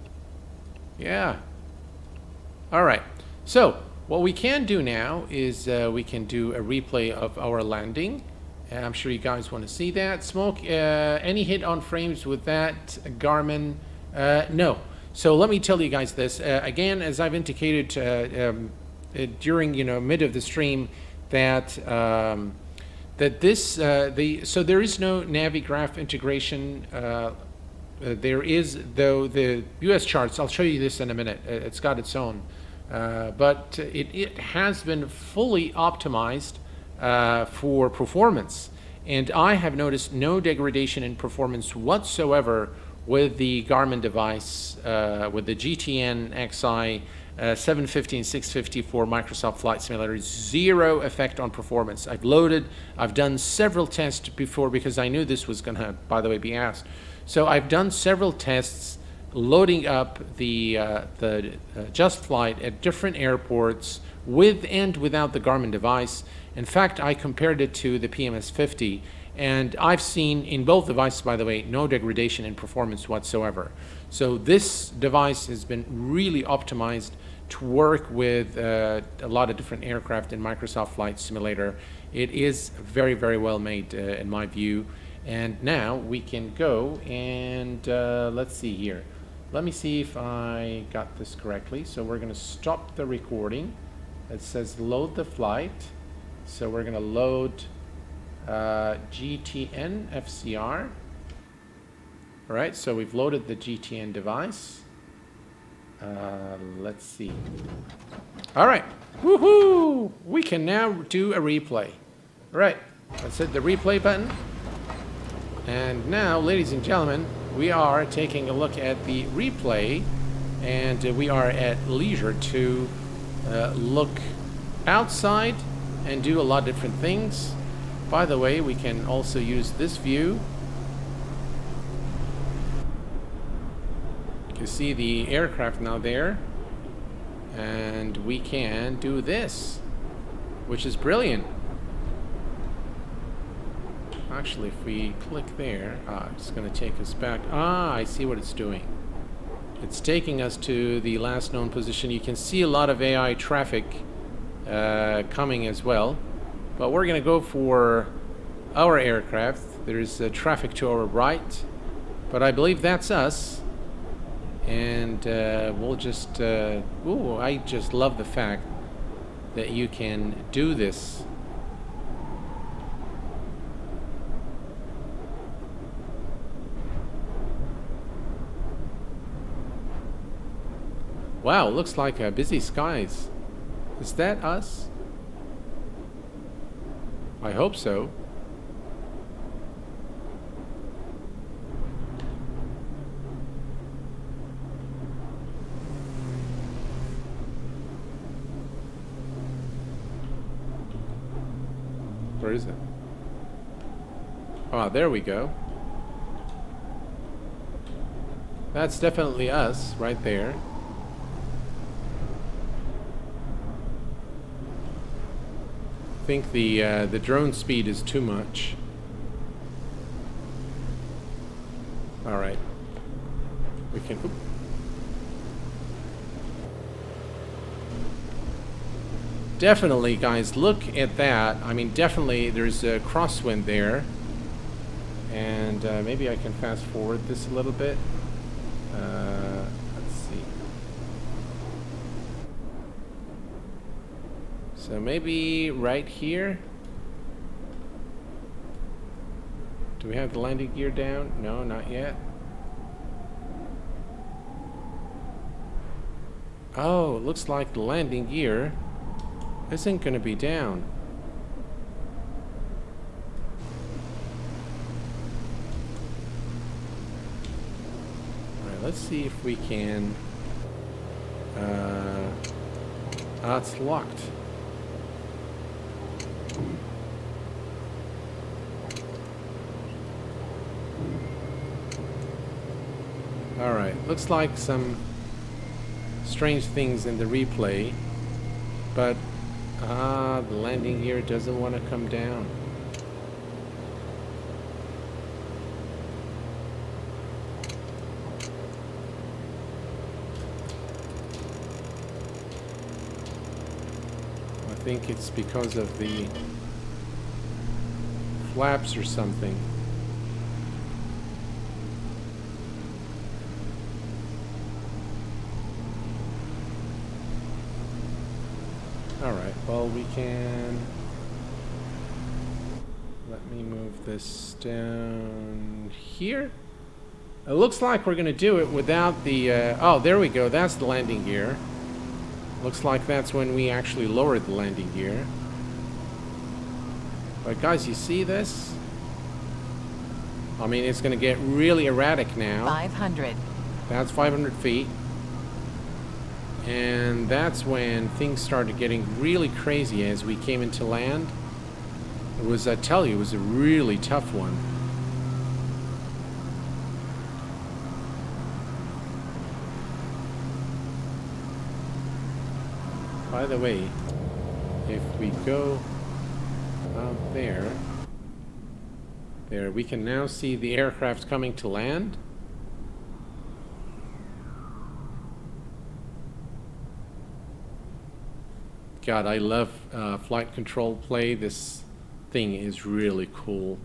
Yeah. All right. So what we can do now is we can do a replay of our landing. I'm sure you guys want to see that. Smoke, any hit on frames with that Garmin? No. So let me tell you guys this. Again, as I've indicated during mid of the stream, that that this so there is no Navigraph integration. There is, though, the US charts. I'll show you this in a minute. It's got its own, but it has been fully optimized for performance, and I have noticed no degradation in performance whatsoever with the Garmin device, with the GTNXi 750 and 650 for Microsoft Flight Simulator. Zero effect on performance. I've done several tests before because I knew this was going to, by the way, be asked. So I've done several tests loading up the JustFlight at different airports with and without the Garmin device. In fact, I compared it to the PMS-50, and I've seen in both devices, by the way, no degradation in performance whatsoever. So this device has been really optimized to work with a lot of different aircraft in Microsoft Flight Simulator. It is very, very well made in my view. And now we can go and let's see here. Let me see if I got this correctly. So we're going to stop the recording. It says load the flight. So we're going to load GTN FCR. All right, so we've loaded the GTN device. Let's see. All right, woohoo! We can now do a replay. All right, let's hit the replay button. And now, ladies and gentlemen, we are taking a look at the replay, and we are at leisure to look outside and do a lot of different things. By the way, we can also use this view. You can see the aircraft now there, and we can do this, which is brilliant. Actually, if we click there, it's going to take us back. Ah, I see what it's doing. It's taking us to the last known position. You can see a lot of AI traffic coming as well. But we're going to go for our aircraft. There's traffic to our right. But I believe that's us. And we'll just... ooh, I just love the fact that you can do this. Wow, looks like busy skies. Is that us? I hope so. Where is it? Oh, there we go. That's definitely us right there. I think the drone speed is too much. All right, we can. Oop. Definitely, guys, look at that. I mean, definitely, there's a crosswind there, and maybe I can fast forward this a little bit. Let's see. So maybe right here. Do we have the landing gear down? No, not yet. Oh, it looks like the landing gear isn't going to be down. Alright, let's see if we can... it's locked. Alright, looks like some strange things in the replay, but the landing gear doesn't want to come down. I think it's because of the flaps or something. Alright, well, we can... Let me move this down here. It looks like we're going to do it without the... oh, there we go. That's the landing gear. Looks like that's when we actually lowered the landing gear. But guys, you see this? I mean, it's going to get really erratic now. 500. That's 500 feet. And that's when things started getting really crazy as we came into land. It was, I tell you, it was a really tough one. By the way, if we go out there, we can now see the aircraft coming to land. God, I love flight control play. This thing is really cool.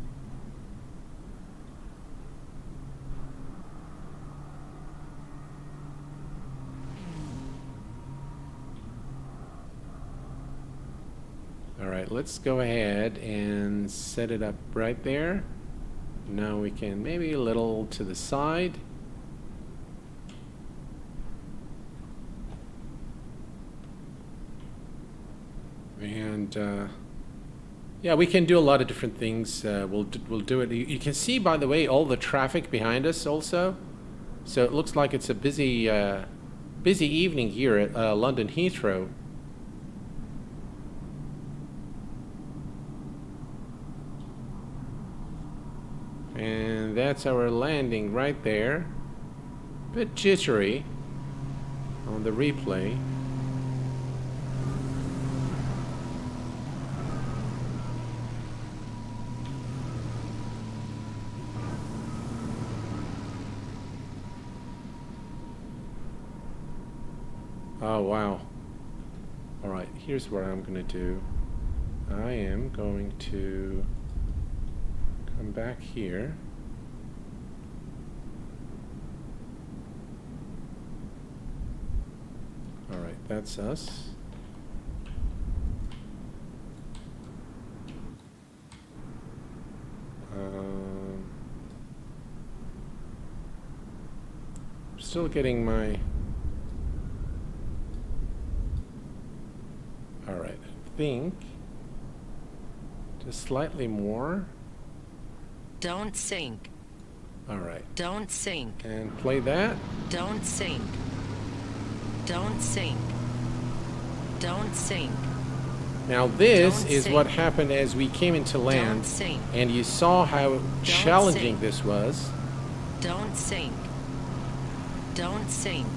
All right, let's go ahead and set it up right there. Now we can maybe a little to the side. And yeah, we can do a lot of different things. We'll do it. You can see, by the way, all the traffic behind us also. So it looks like it's a busy evening here at London Heathrow. And that's our landing right there. Bit jittery on the replay. Oh, wow. All right, here's what I'm going to do. I am going to come back here. All right, that's us. Still getting my... All right, I think just slightly more. Don't sink. All right, Don't sink. and play that. Don't sink. Don't sink. Don't sink. Now this Don't is sink. what happened as we came into land, Don't sink. and you saw how challenging sink. this was. Don't sink. Don't sink.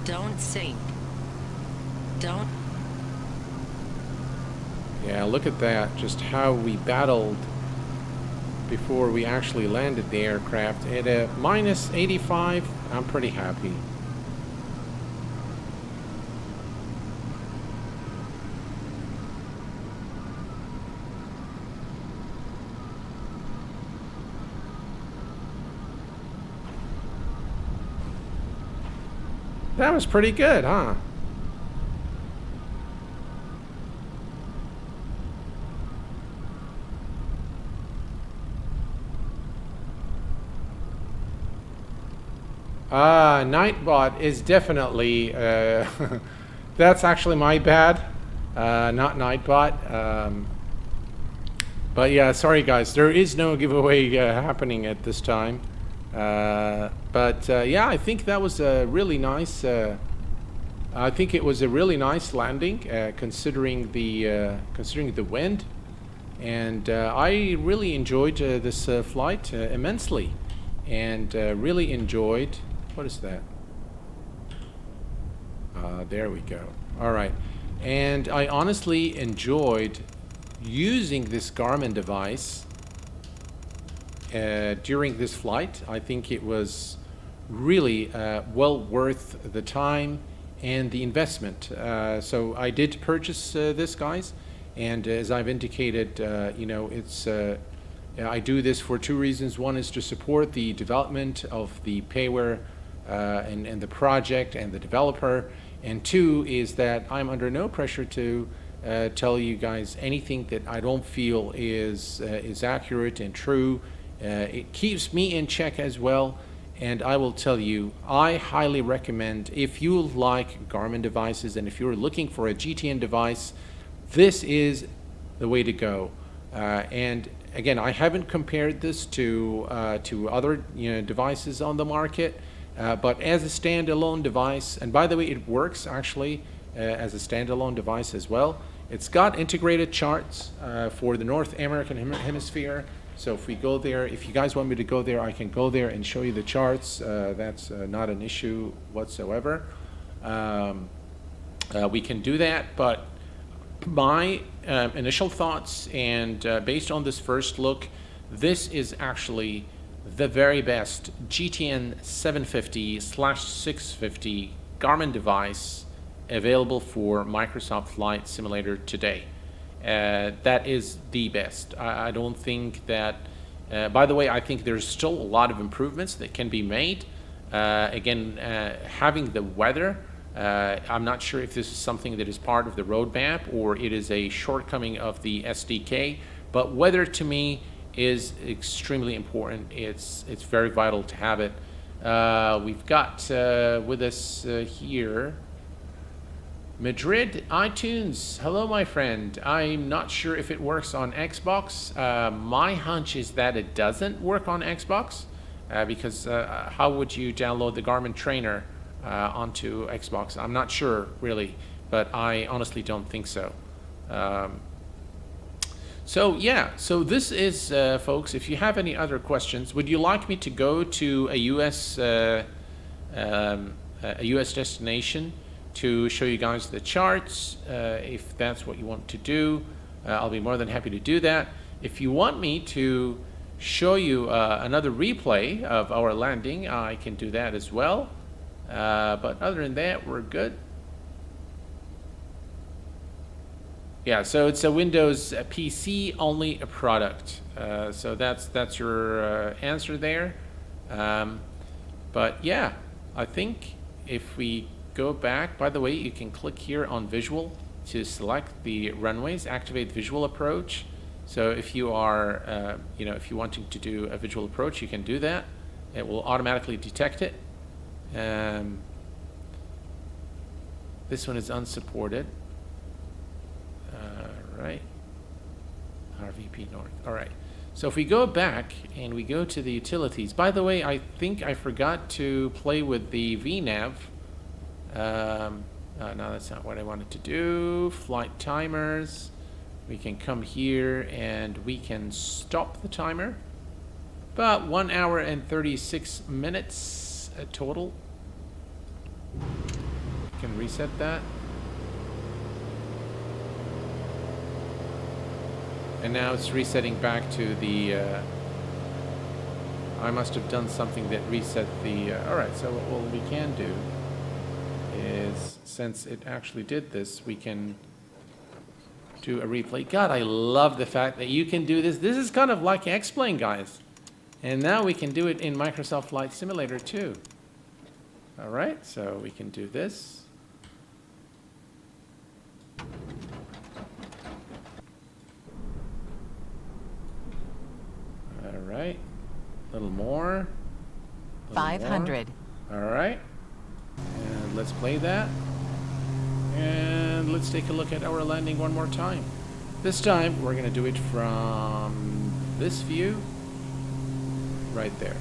Don't sink. Don't. Yeah, look at that, just how we battled before we actually landed the aircraft. At a minus 85, I'm pretty happy. That was pretty good, huh? Nightbot is definitely, that's actually my bad, not Nightbot. But yeah, sorry guys, there is no giveaway happening at this time. But yeah, I think that was a really nice, I think it was a really nice landing, considering the wind. And I really enjoyed this flight immensely. And really enjoyed, what is that? There we go. All right. And I honestly enjoyed using this Garmin device during this flight. I think it was really well worth the time and the investment. So I did purchase this, guys. And as I've indicated, you know, it's... I do this for two reasons. One is to support the development of the payware and the project and the developer. And two is that I'm under no pressure to tell you guys anything that I don't feel is accurate and true. It keeps me in check as well. And I will tell you, I highly recommend, if you like Garmin devices and if you're looking for a GTN device, this is the way to go. And again, I haven't compared this to other devices on the market, but as a standalone device, and by the way, it works actually as a standalone device as well. It's got integrated charts for the North American hemisphere. So if we go there, if you guys want me to go there, I can go there and show you the charts. That's not an issue whatsoever. We can do that, but my initial thoughts and based on this first look, this is actually the very best GTN 750/650 Garmin device available for Microsoft Flight Simulator today. That is the best. I don't think that, by the way, I think there's still a lot of improvements that can be made. Again, having the weather, I'm not sure if this is something that is part of the roadmap or it is a shortcoming of the SDK, but weather to me is extremely important. It's very vital to have it. We've got with us here Madrid iTunes. Hello, my friend. I'm not sure if it works on Xbox. My hunch is that it doesn't work on Xbox because how would you download the Garmin Trainer onto Xbox? I'm not sure really, but I honestly don't think so. So yeah, so this is folks, if you have any other questions, would you like me to go to a US destination to show you guys the charts? If that's what you want to do, I'll be more than happy to do that. If you want me to show you another replay of our landing, I can do that as well. But other than that, we're good. Yeah, so it's a Windows PC only a product. So that's your answer there. But yeah, I think if we go back, by the way, you can click here on visual to select the runways, activate visual approach. So if you are, if you're wanting to do a visual approach, you can do that. It will automatically detect it. This one is unsupported. Right. RVP North. All right. So if we go back and we go to the utilities, by the way, I think I forgot to play with the VNav. No, that's not what I wanted to do. Flight timers. We can come here and we can stop the timer. About 1 hour and 36 minutes total. We can reset that. And now it's resetting back to the, I must have done something that reset the, alright, so what we can do is, since it actually did this, we can do a replay. God, I love the fact that you can do this. This is kind of like X-Plane, guys. And now we can do it in Microsoft Flight Simulator too. Alright, so we can do this. All right, a little more. 500. All right, and let's play that. And let's take a look at our landing one more time. This time, we're gonna do it from this view, right there.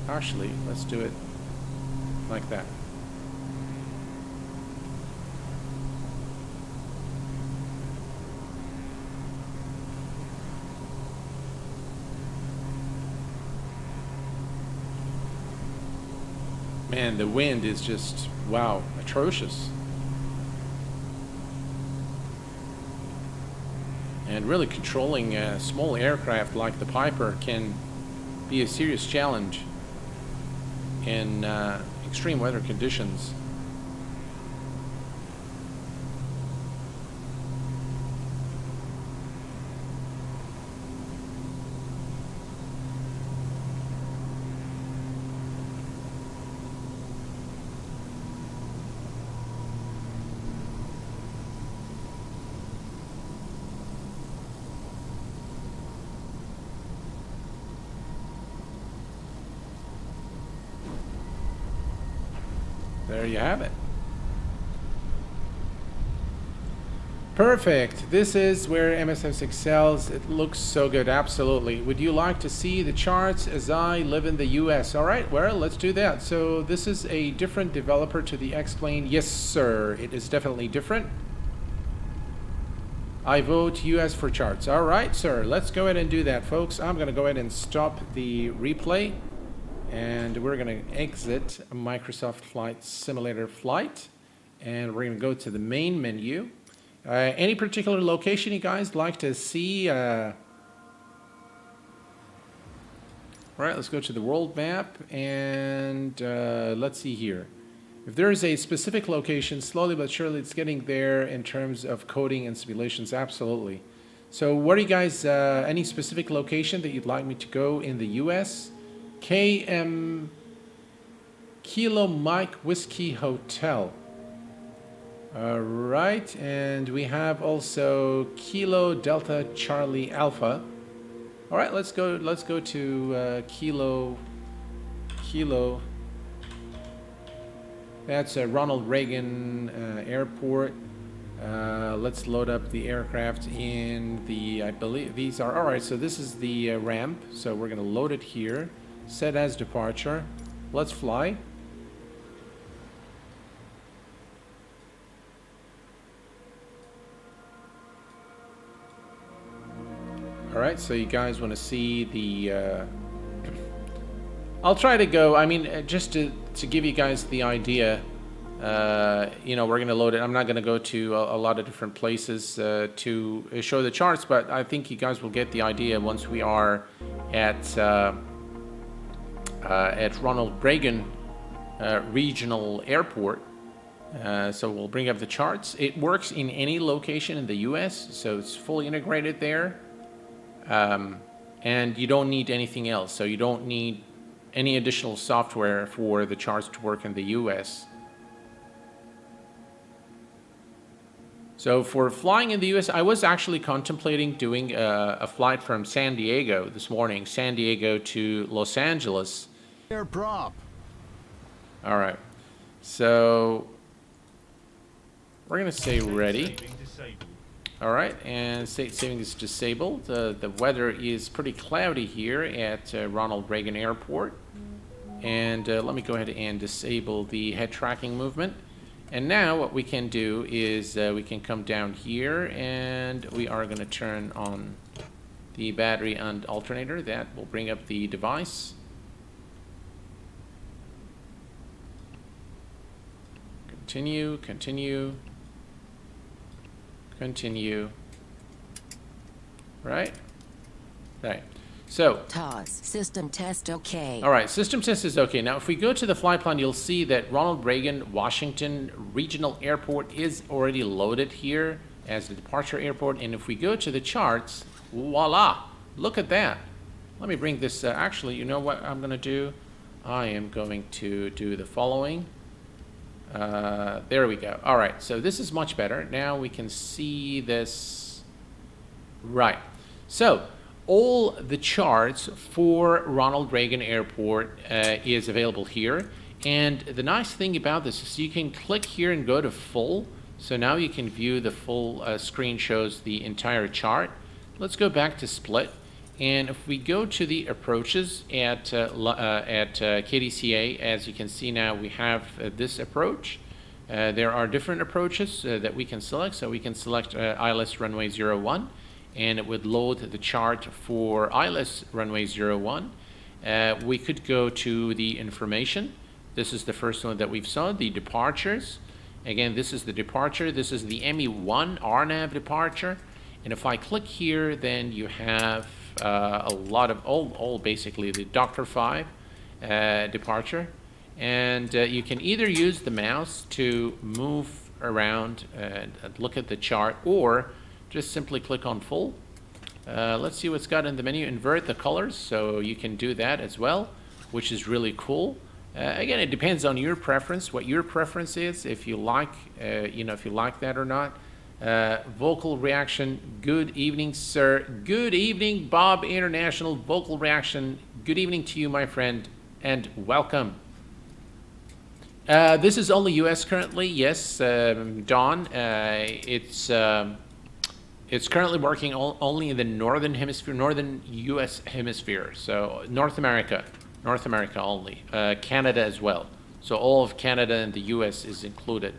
Actually, let's do it like that. Man, the wind is just, wow, atrocious. And really controlling a small aircraft like the Piper can be a serious challenge in extreme weather conditions. There you have it. Perfect. This is where MSFS excels. It looks so good. Absolutely. Would you like to see the charts as I live in the US? All right, well, let's do that. So this is a different developer to the X-Plane. Yes, sir. It is definitely different. I vote US for charts. All right, sir. Let's go ahead and do that, folks. I'm going to go ahead and stop the replay. And we're going to exit Microsoft Flight Simulator Flight. And we're going to go to the main menu. Any particular location you guys like to see? All right, let's go to the world map. And let's see here. If there is a specific location, slowly but surely it's getting there in terms of coding and simulations. Absolutely. So what are you guys, any specific location that you'd like me to go in the US? KM Kilo Mike Whiskey Hotel. All right, and we have also Kilo Delta Charlie Alpha. All right, let's go to Kilo. That's Ronald Reagan Airport. Let's load up the aircraft in the, I believe these are, all right, so this is the ramp. So we're gonna load it here. Set as departure. Let's fly. All right, so you guys want to see the I'll try to go, I mean, just to give you guys the idea, we're going to load it. I'm not going to go to a lot of different places to show the charts, but I think you guys will get the idea once we are at at Ronald Reagan Regional Airport. So we'll bring up the charts. It works in any location in the US, so it's fully integrated there. And you don't need anything else. So you don't need any additional software for the charts to work in the US. So for flying in the US, I was actually contemplating doing a flight from San Diego this morning, San Diego to Los Angeles. Air prop. All right. So we're going to say ready. All right, and state saving is disabled. The weather is pretty cloudy here at Ronald Reagan Airport. And let me go ahead and disable the head tracking movement. And now what we can do is we can come down here and we are going to turn on the battery and alternator. That will bring up the device. Continue, continue, continue. Right? Right. So, TOS, system test okay. all right, system test is okay. Now, if we go to the flight plan, you'll see that Ronald Reagan Washington Regional Airport is already loaded here as the departure airport. And if we go to the charts, voila, look at that. Let me bring this, actually, you know what I'm going to do? I am going to do the following. There we go. All right, so this is much better. Now we can see this. Right. So, all the charts for Ronald Reagan Airport is available here. And the nice thing about this is you can click here and go to full. So now you can view the full screen, shows the entire chart. Let's go back to split. And if we go to the approaches at KDCA, as you can see now, we have this approach. There are different approaches that we can select. So we can select ILS runway 01. And it would load the chart for ILS runway 01. We could go to the information. This is the first one that we've saw, the departures. Again, this is the departure. This is the ME1 RNAV departure. And if I click here, then you have a lot of, all basically the Dr. 5 departure. And you can either use the mouse to move around and look at the chart, or just simply click on full. Let's see what's got in the menu. Invert the colors, so you can do that as well, which is really cool. Again, it depends on your preference, what your preference is, if you like, if you like that or not. Vocal reaction, good evening, sir. Good evening, Bob International. Vocal reaction, good evening to you, my friend, and welcome. This is only US currently, yes, Dawn. It's currently working only in the northern hemisphere, northern US hemisphere, so North America only, Canada as well. So all of Canada and the US is included.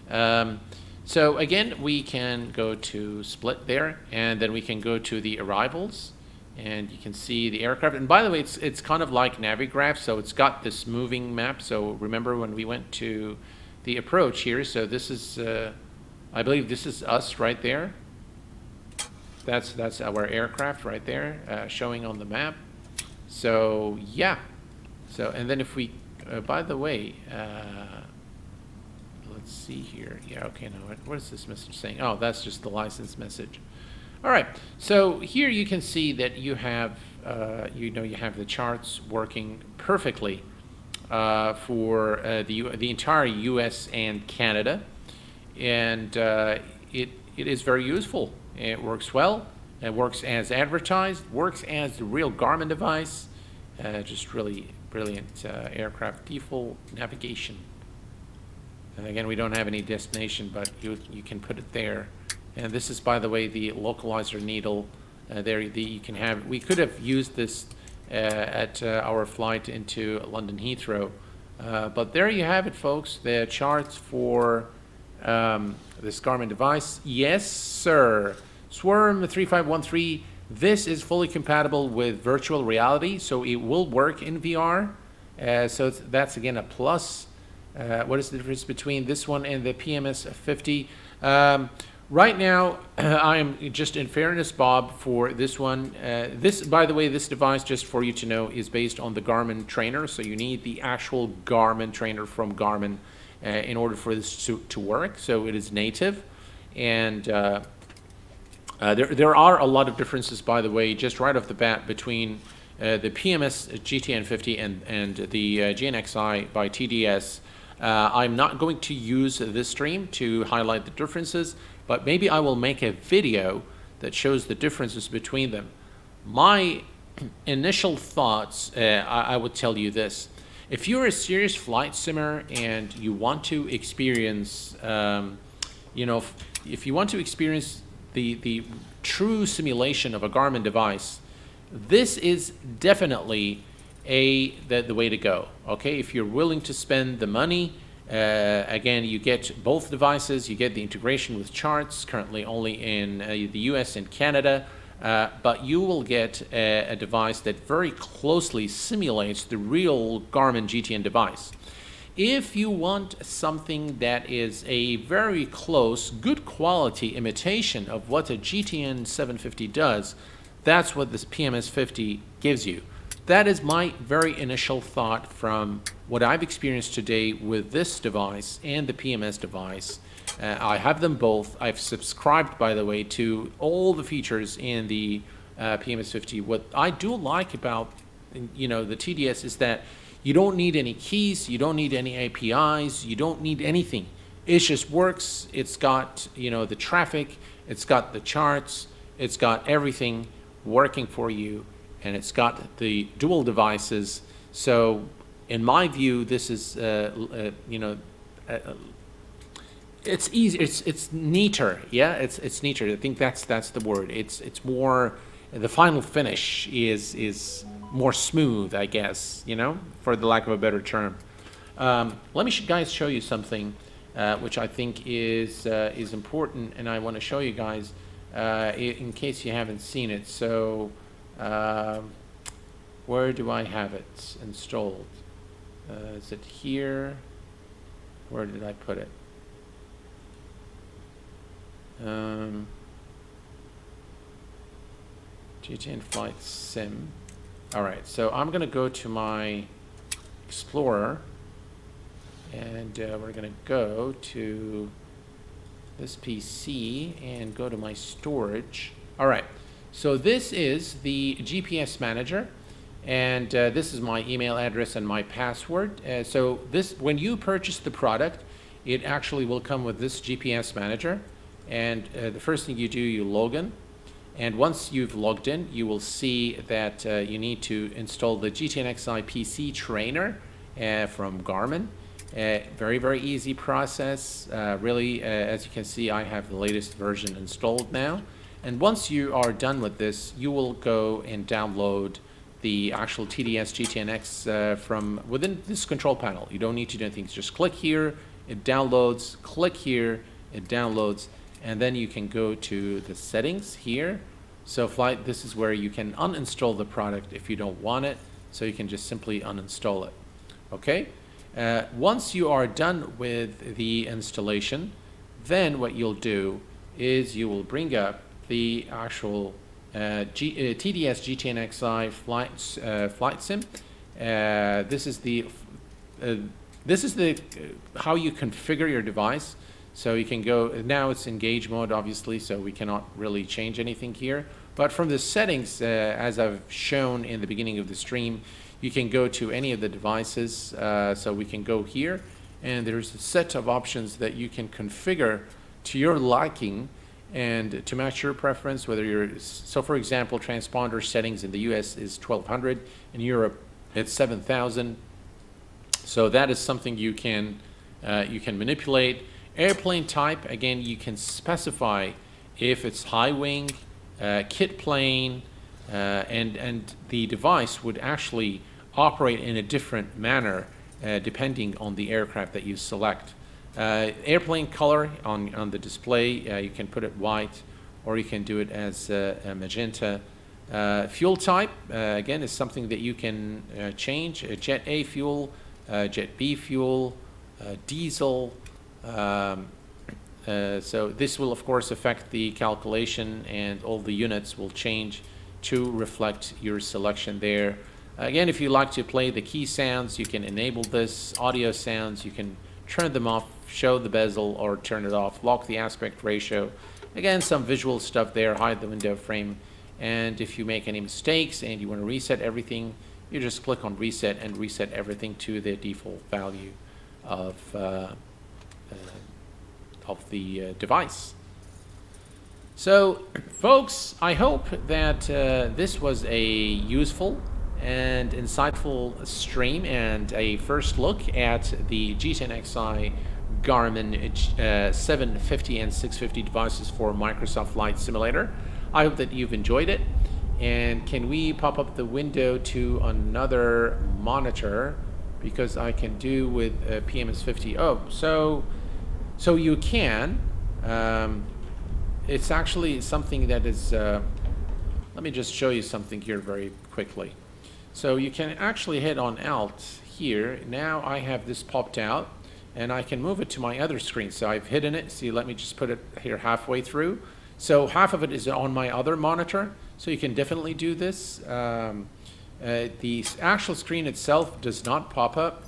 So again, we can go to split there, and then we can go to the arrivals, and you can see the aircraft. And by the way, it's kind of like Navigraph, so it's got this moving map. So remember when we went to the approach here, so this is, I believe this is us right there. That's our aircraft right there, showing on the map. So yeah. So, and then if we, by the way, let's see here. Yeah, okay, now what is this message saying? Oh, that's just the license message. All right, so here you can see that you have, you have the charts working perfectly for the entire U.S. and Canada, and it is very useful. It works well. It works as advertised. Works as the real Garmin device. Just really brilliant aircraft default navigation. And again, we don't have any destination, but you can put it there. And this is, by the way, the localizer needle. There, you can have. We could have used this at our flight into London Heathrow, but there you have it, folks. The charts for this Garmin device. Yes, sir. Swarm 3513. This is fully compatible with virtual reality, so it will work in VR. So that's again a plus. What is the difference between this one and the PMS 50? Right now, I am just in fairness, Bob, for this one. This, by the way, this device, just for you to know, is based on the Garmin Trainer. So you need the actual Garmin Trainer from Garmin in order for this to work. So it is native. And there are a lot of differences, by the way, just right off the bat between the PMS GTN50 and the GNXi by TDS. I'm not going to use this stream to highlight the differences, but maybe I will make a video that shows the differences between them. My initial thoughts, I would tell you this. If you're a serious flight simmer and you want to experience, if you want to experience the true simulation of a Garmin device, this is definitely the way to go. Okay, if you're willing to spend the money, again, you get both devices. You get the integration with charts, currently only in the US and Canada, but you will get a device that very closely simulates the real Garmin GTN device. If you want something that is a very close, good quality imitation of what a GTN 750 does, that's what this PMS 50 gives you. That is my very initial thought from what I've experienced today with this device and the PMS device. I have them both. I've subscribed, by the way, to all the features in the PMS 50. What I do like about the TDS is that you don't need any keys, you don't need any APIs, you don't need anything. It just works. It's got the traffic, it's got the charts, it's got everything working for you, and it's got the dual devices. So in my view, this is it's easy, it's neater. Yeah, it's neater. I think that's the word. It's more, the final finish is more smooth, I guess, for the lack of a better term. Let me guys show you something which I think is important, and I want to show you guys in case you haven't seen it. So where do I have it installed? Is it here? Where did I put it? GTN Flight Sim. All right, so I'm going to go to my Explorer, and we're going to go to this PC and go to my storage. All right, so this is the GPS manager, and this is my email address and my password. So when you purchase the product, it actually will come with this GPS manager, and the first thing you do, you log in. And once you've logged in, you will see that you need to install the GTNXi PC Trainer from Garmin. Very, very easy process. Really, as you can see, I have the latest version installed now. And once you are done with this, you will go and download the actual TDS GTNX from within this control panel. You don't need to do anything. Just click here, it downloads, click here, it downloads, and then you can go to the settings here. So this is where you can uninstall the product if you don't want it. So you can just simply uninstall it. Okay? Once you are done with the installation, then what you'll do is you will bring up the actual TDS GTNXi flight sim. This is the how you configure your device. So you can go, now it's engage mode, obviously, so we cannot really change anything here. But from the settings, as I've shown in the beginning of the stream, you can go to any of the devices. So we can go here, and there's a set of options that you can configure to your liking and to match your preference, whether you're, so for example, transponder settings in the US is 1200, in Europe it's 7000. So that is something you can manipulate. Airplane type, again, you can specify if it's high wing, kit plane, and the device would actually operate in a different manner depending on the aircraft that you select. Airplane color on the display, you can put it white, or you can do it as a magenta. Fuel type, again, is something that you can change. Jet A fuel, Jet B fuel, diesel, So this will of course affect the calculation, and all the units will change to reflect your selection there. Again, if you like to play the key sounds, you can enable this. Audio sounds, you can turn them off, show the bezel or turn it off, lock the aspect ratio. Again, some visual stuff there, hide the window frame. And if you make any mistakes and you want to reset everything, you just click on reset and reset everything to the default value of the device. So folks, I hope that this was a useful and insightful stream and a first look at the GTNXi Garmin 750 and 650 devices for Microsoft Flight Simulator. I hope that you've enjoyed it. And can we pop up the window to another monitor, because I can do with PMS50. Oh, so you can. It's actually something that is, let me just show you something here very quickly. So you can actually hit on Alt here. Now I have this popped out, and I can move it to my other screen. So I've hidden it. See, let me just put it here halfway through. So half of it is on my other monitor. So you can definitely do this. The actual screen itself does not pop up,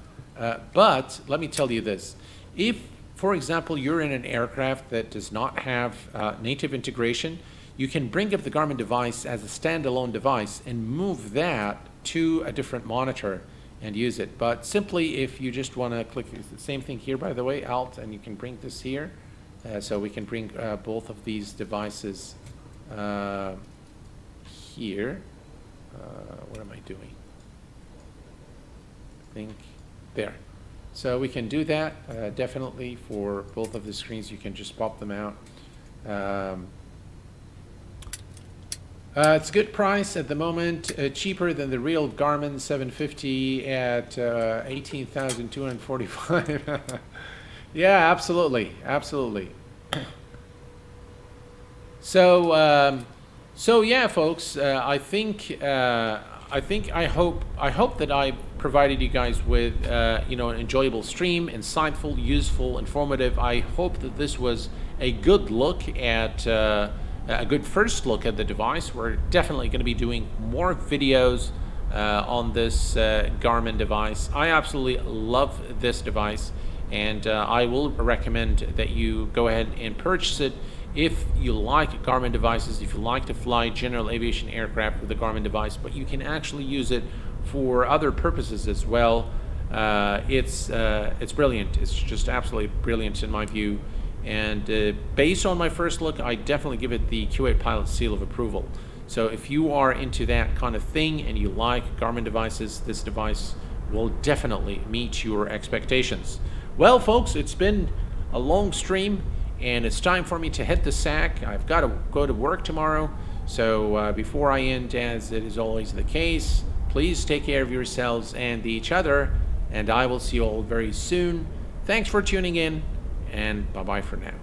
but let me tell you this. If, for example, you're in an aircraft that does not have native integration, you can bring up the Garmin device as a standalone device and move that to a different monitor and use it. But simply, if you just want to click, it's the same thing here, by the way, Alt, and you can bring this here. So we can bring both of these devices here. What am I doing? I think there. So we can do that definitely for both of the screens. You can just pop them out. It's a good price at the moment, cheaper than the real Garmin 750 at $18,245. Yeah, absolutely, absolutely. So, so yeah, folks. I hope that I provided you guys with you know, an enjoyable stream, insightful, useful, informative. I hope that this was a good look at a good first look at the device. We're definitely going to be doing more videos on this Garmin device. I absolutely love this device, and I will recommend that you go ahead and purchase it if you like Garmin devices, if you like to fly general aviation aircraft with a Garmin device, but you can actually use it for other purposes as well. It's brilliant. It's just absolutely brilliant in my view. And based on my first look, I definitely give it the Q8 Pilot seal of approval. So if you are into that kind of thing and you like Garmin devices, this device will definitely meet your expectations. Well, folks, it's been a long stream, and it's time for me to hit the sack. I've got to go to work tomorrow. So before I end, as it is always the case, please take care of yourselves and each other, and I will see you all very soon. Thanks for tuning in, and bye-bye for now.